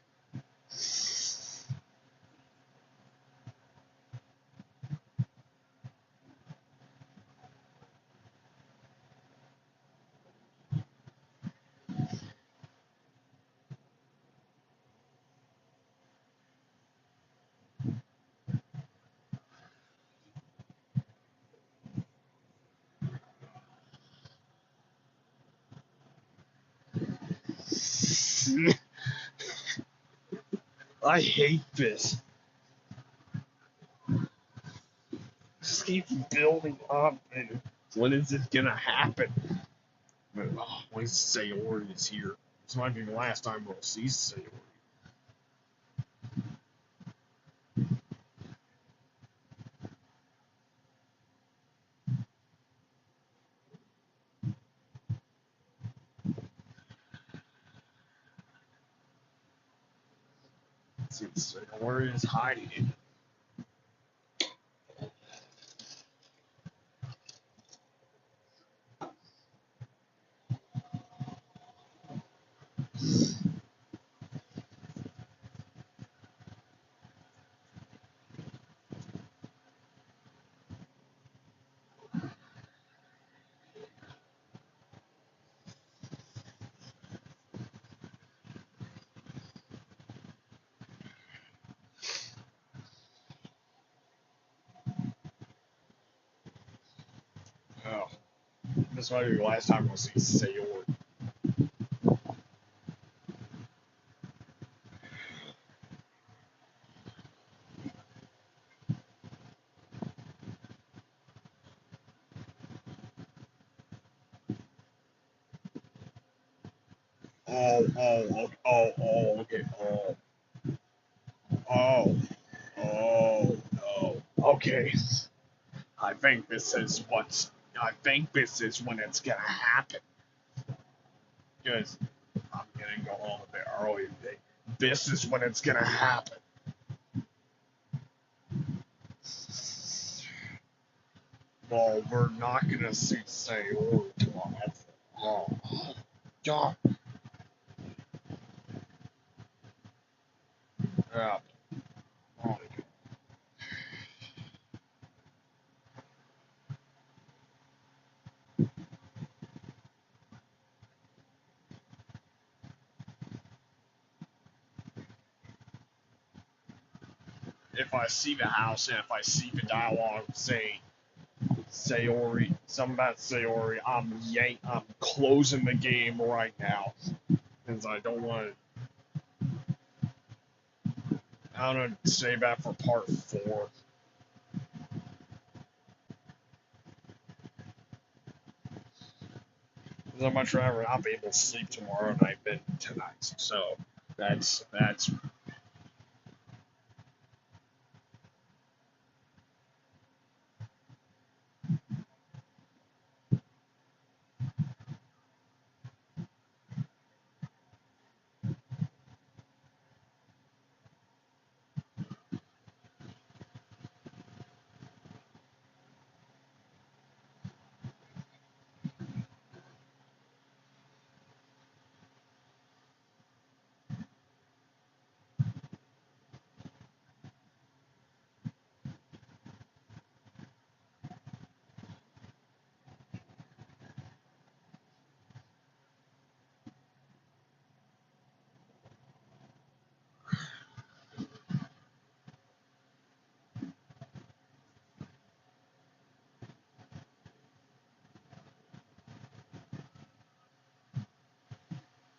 Speaker 1: I hate this. This keeps building up, and when is it gonna happen? When Sayori is here. This might be the last time we'll see Sayori. See, Sayori is hiding. Oh, this might be the last time we'll see Sayori. Okay. Oh, no. Okay. I think this is when it's gonna happen. Because I'm gonna go home a bit early today. This is when it's gonna happen. Well, we're not gonna see Sayori tomorrow. That's wrong. God. Yeah. Oh, if I see the house and if I see the dialogue saying Sayori, something about Sayori, I'm closing the game right now. Because I don't know, save that for part 4. Because I'm much rather not be able to sleep tomorrow night than tonight. So, that's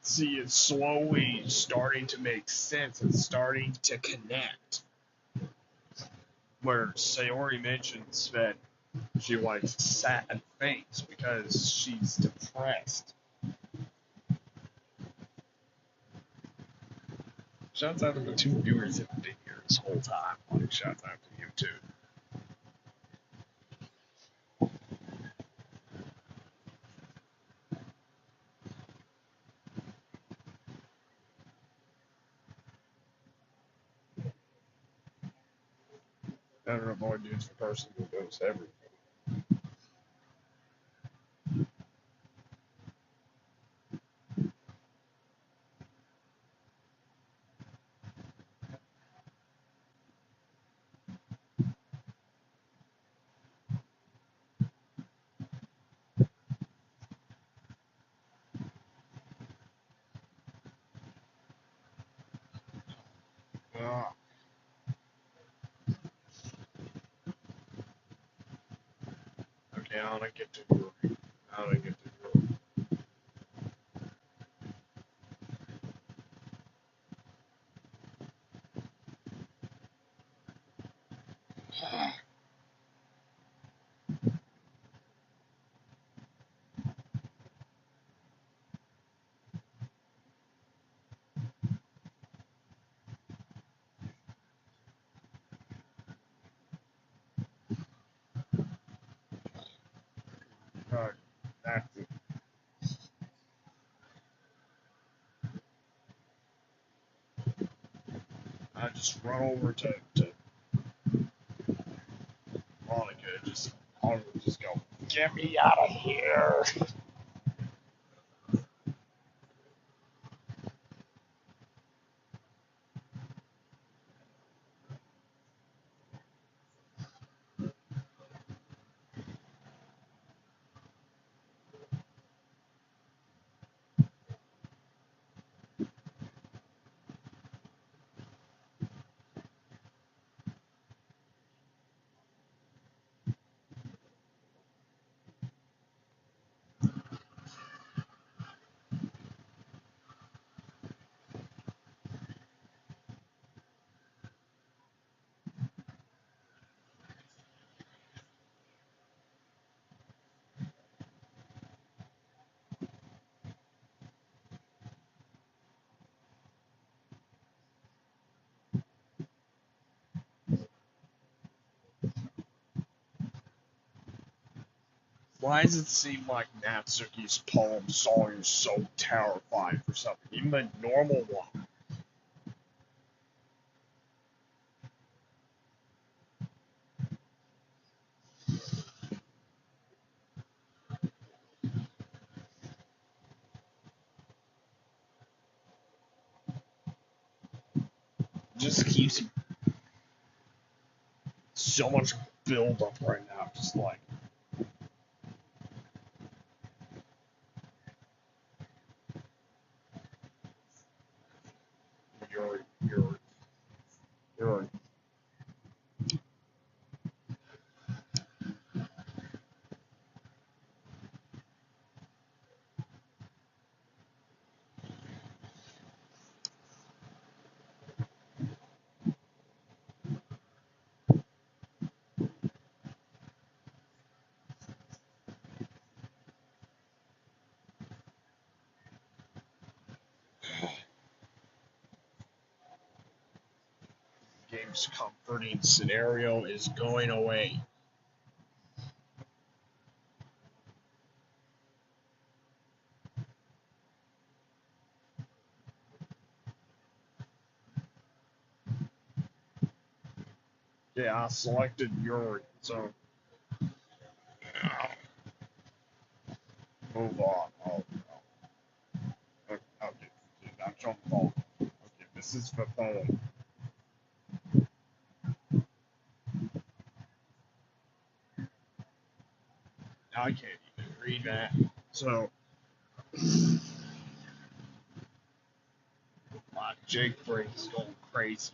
Speaker 1: see, it's slowly starting to make sense. It's starting to connect. Where Sayori mentions that she likes sad things because she's depressed. Shouts out to the 2 viewers that have been here this whole time. Like, shouts out to you too. I don't know if Voiddude's the person who knows everything. Ah, okay, I wanna get to Yuri. I wanna get to Yuri. Alright, that's it. I just run over to Monica, just go, get me out of here. Why does it seem like Natsuki's poem song is so terrifying for something, even the normal one? Just keeps so much build up right now, just like Yuri. Game's comforting scenario is going away. Yeah, I selected Yuri, so move on. Oh, okay, that's your phone. Okay, this is for phone. I can't even read that. So, my Jake brain is going crazy.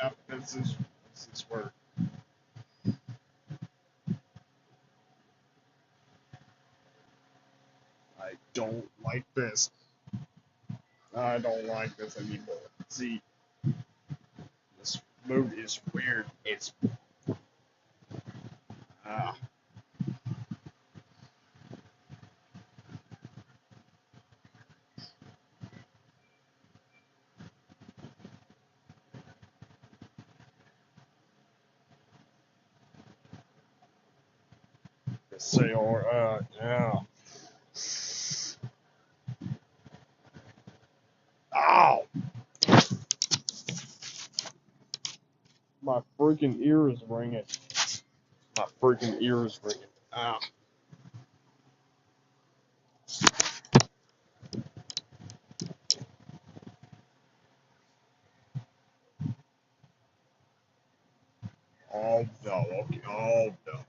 Speaker 1: Yep, this is where I don't like this. I don't like this anymore. See, this move is weird. It's ah. Say or yeah. Ow! My freaking ear is ringing. My freaking ear is ringing. Ow. Oh no, okay, oh no.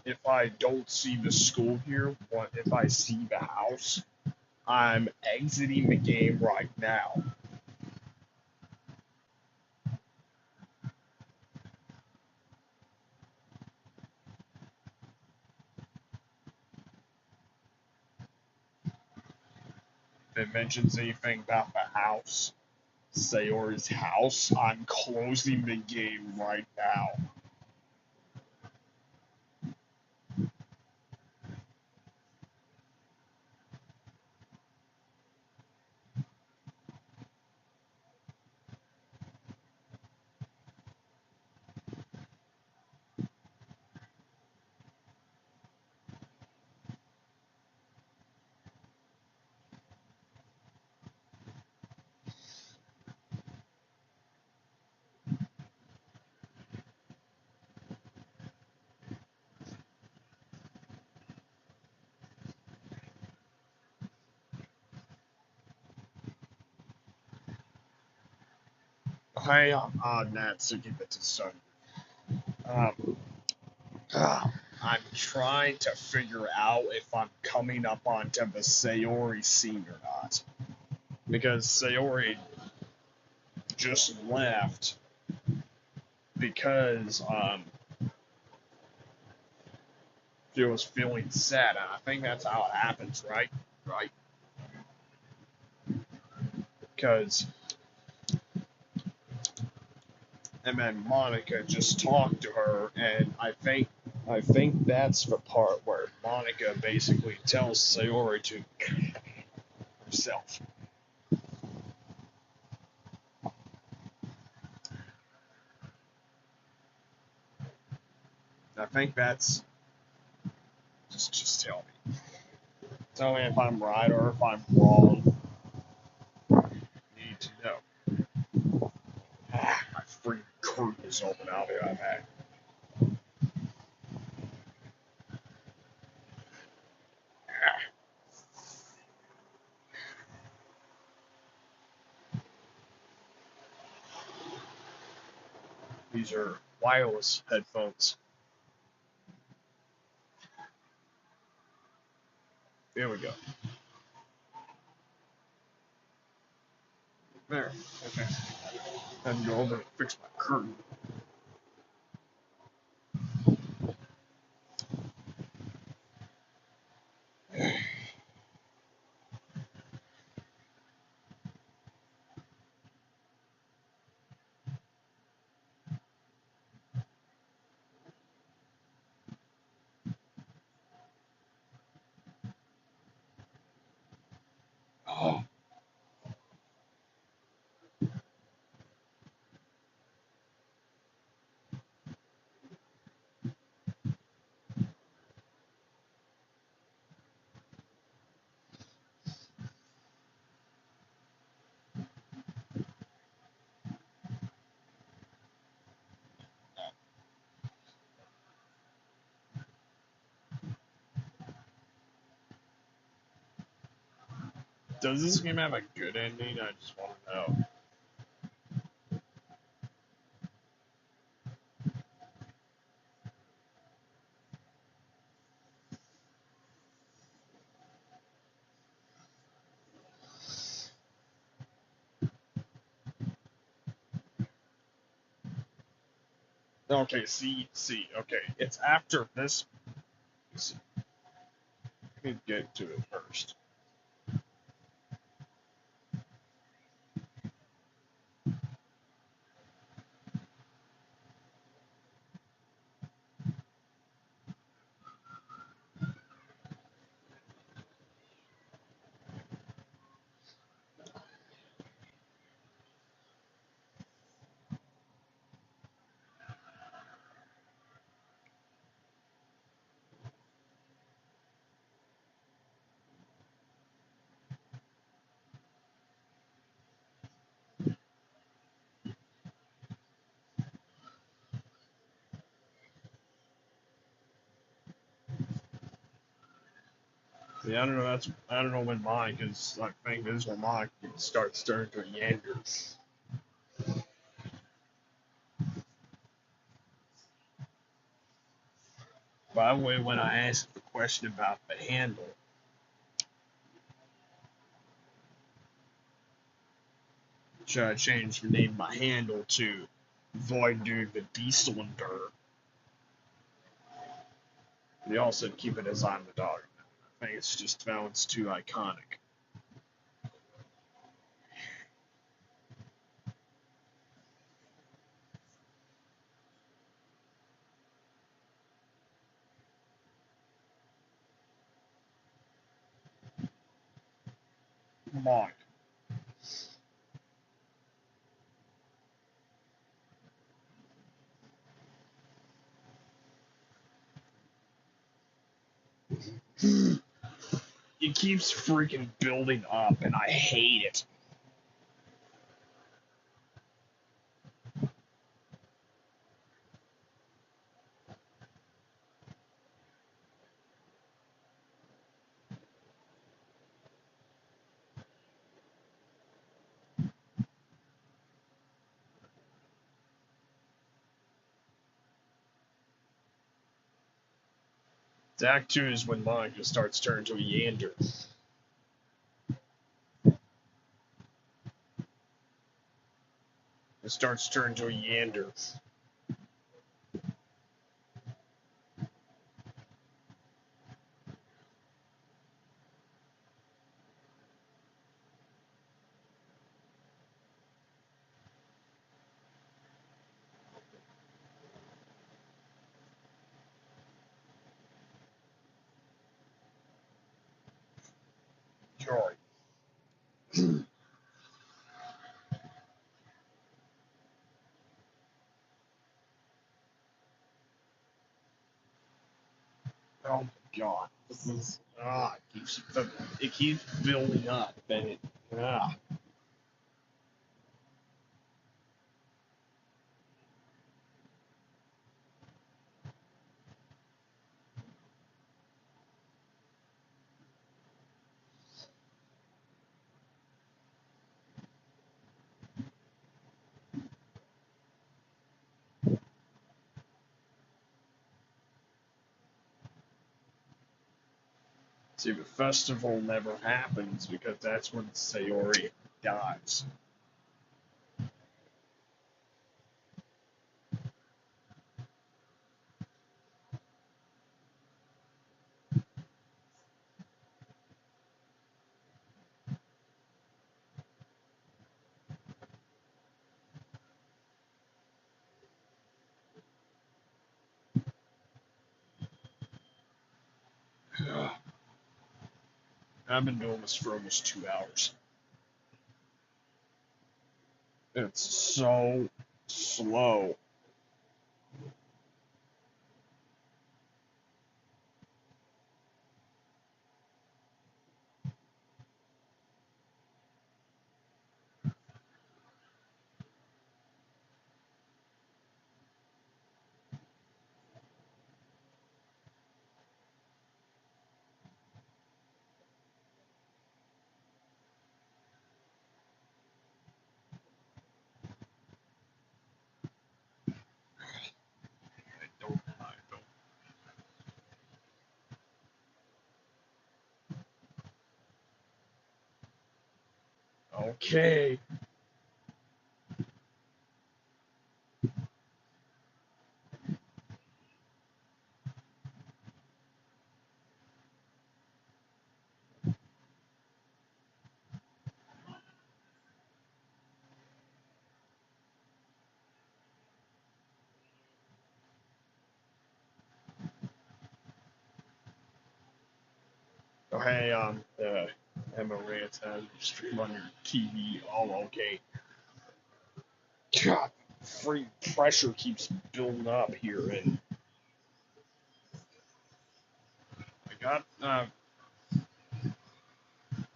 Speaker 1: If I don't see the school here, what if I see the house? I'm exiting the game right now. If it mentions anything about the house, Sayori's house, I'm closing the game right now. Hey, Nat, so keep it to son. Um, I'm trying to figure out if I'm coming up onto the Sayori scene or not. Because Sayori just left because, she was feeling sad, and I think that's how it happens, right? Right? Because, and then Monica just talked to her, and I think that's the part where Monica basically tells Sayori to herself. I think that's just tell me. Tell me if I'm right or if I'm wrong. You need to know. My freaking curtain is open out here. I've had. These are wireless headphones. There we go. There. Okay. I had to go over and fix my curtain. Oh, does this game have a good ending? I just want to know. Okay, see, okay. It's after this. See, let me get to it first. See, I don't know when mine, because I think this is when mine starts turning to a yander. By the way, when I asked the question about the handle, should I change the name of my handle to Voiddude the D-Cylinder? They all said keep it as I'm the dog. I think it's just that one's too iconic. Come on. It keeps freaking building up, and I hate it. Act 2 is when Monica starts turning to a yander. It starts turning to a yander. Yuri. Oh my god. This is it keeps building up and it See, the festival never happens because that's when Sayori dies. I've been doing this for almost 2 hours. It's so slow. I don't. Okay. Oh, hey, Emma Ranta, stream on your TV. Oh, okay. God, free pressure keeps building up here, and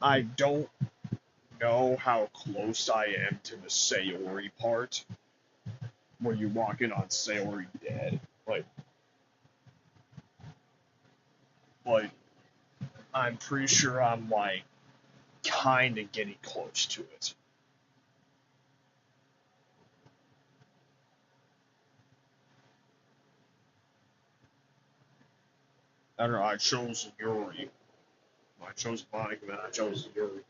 Speaker 1: I don't know how close I am to the Sayori part, where you walk in on Sayori dead. Like, I'm pretty sure I'm, like, kinda getting close to it. I don't know, I chose Yuri. I chose Monica, then I chose Yuri.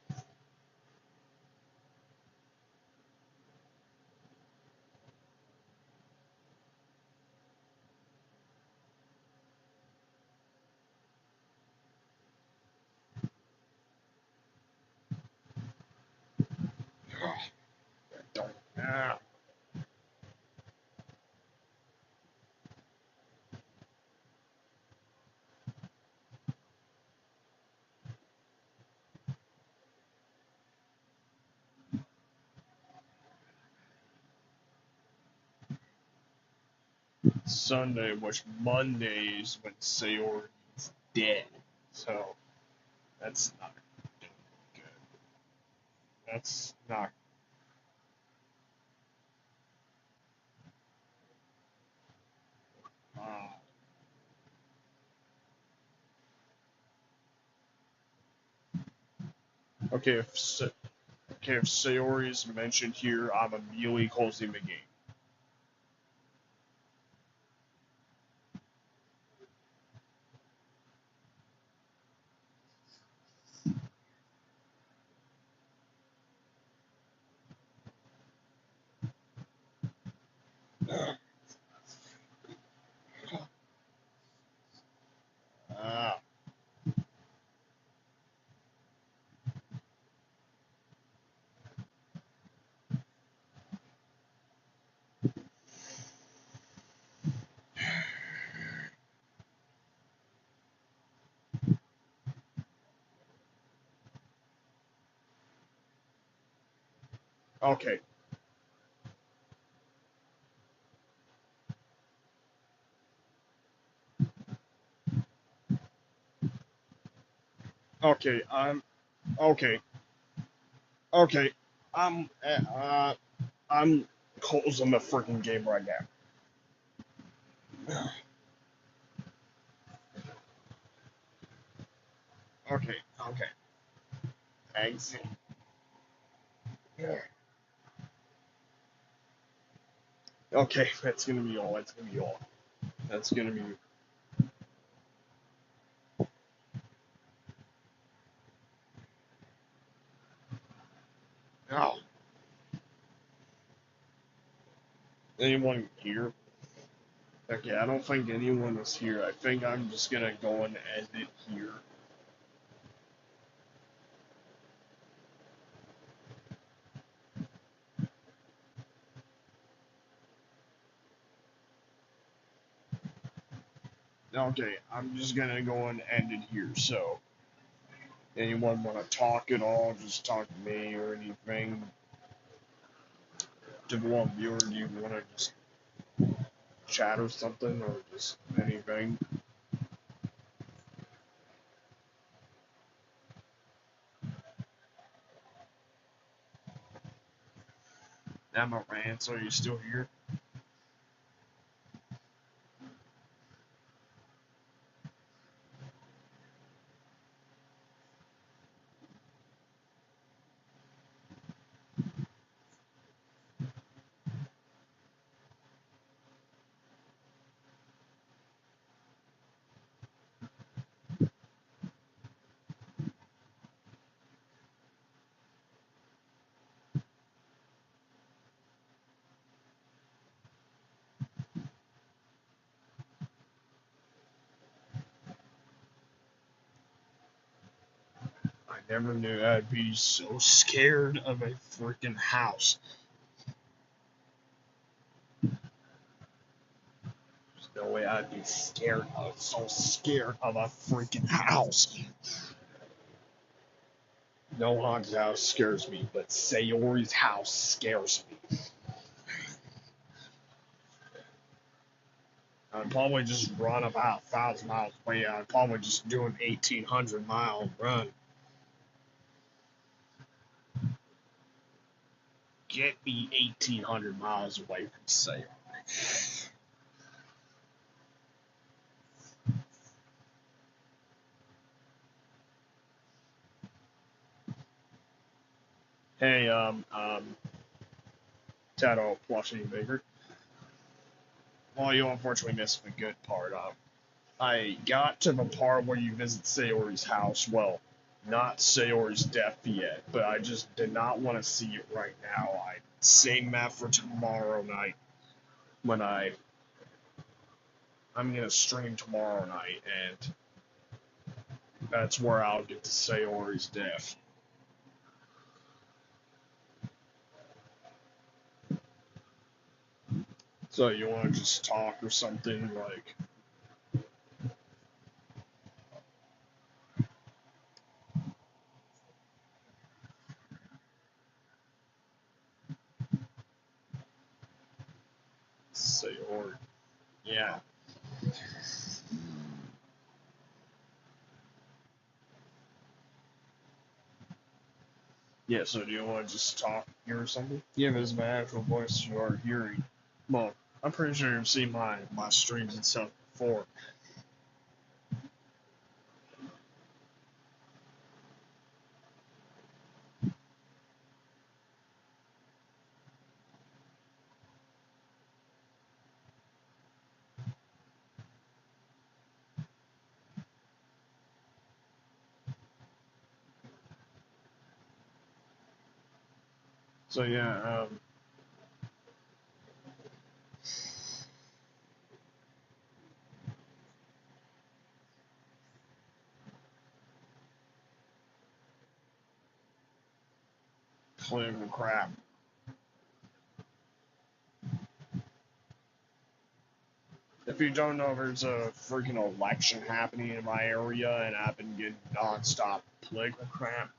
Speaker 1: Don't. Sunday, which Monday is when Sayori's dead. So, that's not good. That's not. Uh, okay, if Sayori is mentioned here, I'm immediately closing the game. Okay. Okay. Okay. Okay. I'm. I'm closing the freaking game right now. Okay. Okay. Exit. Okay. That's gonna be all. That's gonna be all. That's gonna be. Oh. Anyone here? Okay, I don't think anyone is here. I think I'm just gonna go and end it here. Okay, I'm just gonna go and end it here. So, anyone want to talk at all? Just talk to me or anything. To the one viewer, do you want to just chat or something or just anything? Emma Rance, are you still here? I never knew I'd be so scared of a freaking house. There's no way I'd be so scared of a freaking house. No haunted house scares me, but Sayori's house scares me. I'd probably just run about 1,000 miles away. I'd probably just do an 1,800-mile run. Get me 1,800 miles away from Sayori. Hey, Tato Plushie Baker. Well, you unfortunately missed the good part. I got to the part where you visit Sayori's house. Well, not Sayori's death yet, but I just did not want to see it right now. I saved that for tomorrow night when I'm gonna stream tomorrow night, and that's where I'll get to Sayori's death. So you want to just talk or something like? Sayori, yeah. Yeah, so do you want to just talk here or something? Yeah, this is my actual voice you are hearing. Well, I'm pretty sure you've seen my streams and stuff before. So yeah, political crap. If you don't know, there's a freaking election happening in my area, and I've been getting nonstop political crap.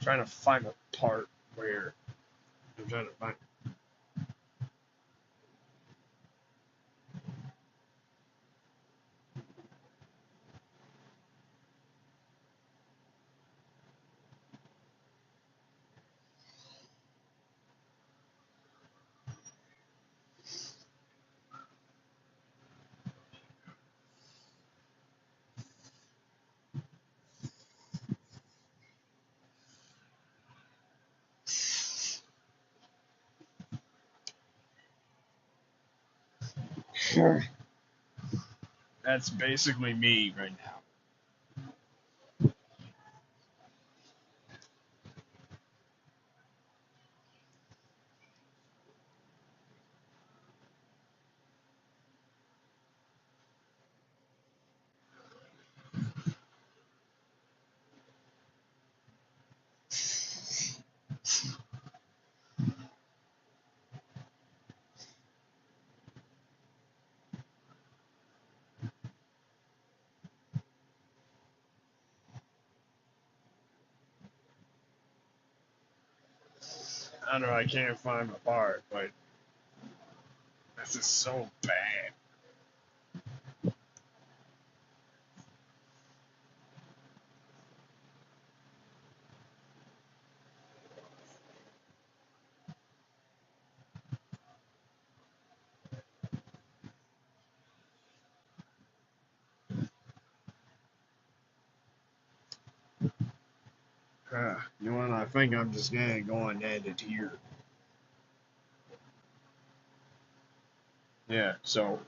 Speaker 1: trying to find a part where I'm trying to find. That's basically me right now. I don't know, I can't find my part, but this is so bad. You know what? I think I'm just gonna go and end it here. Yeah, so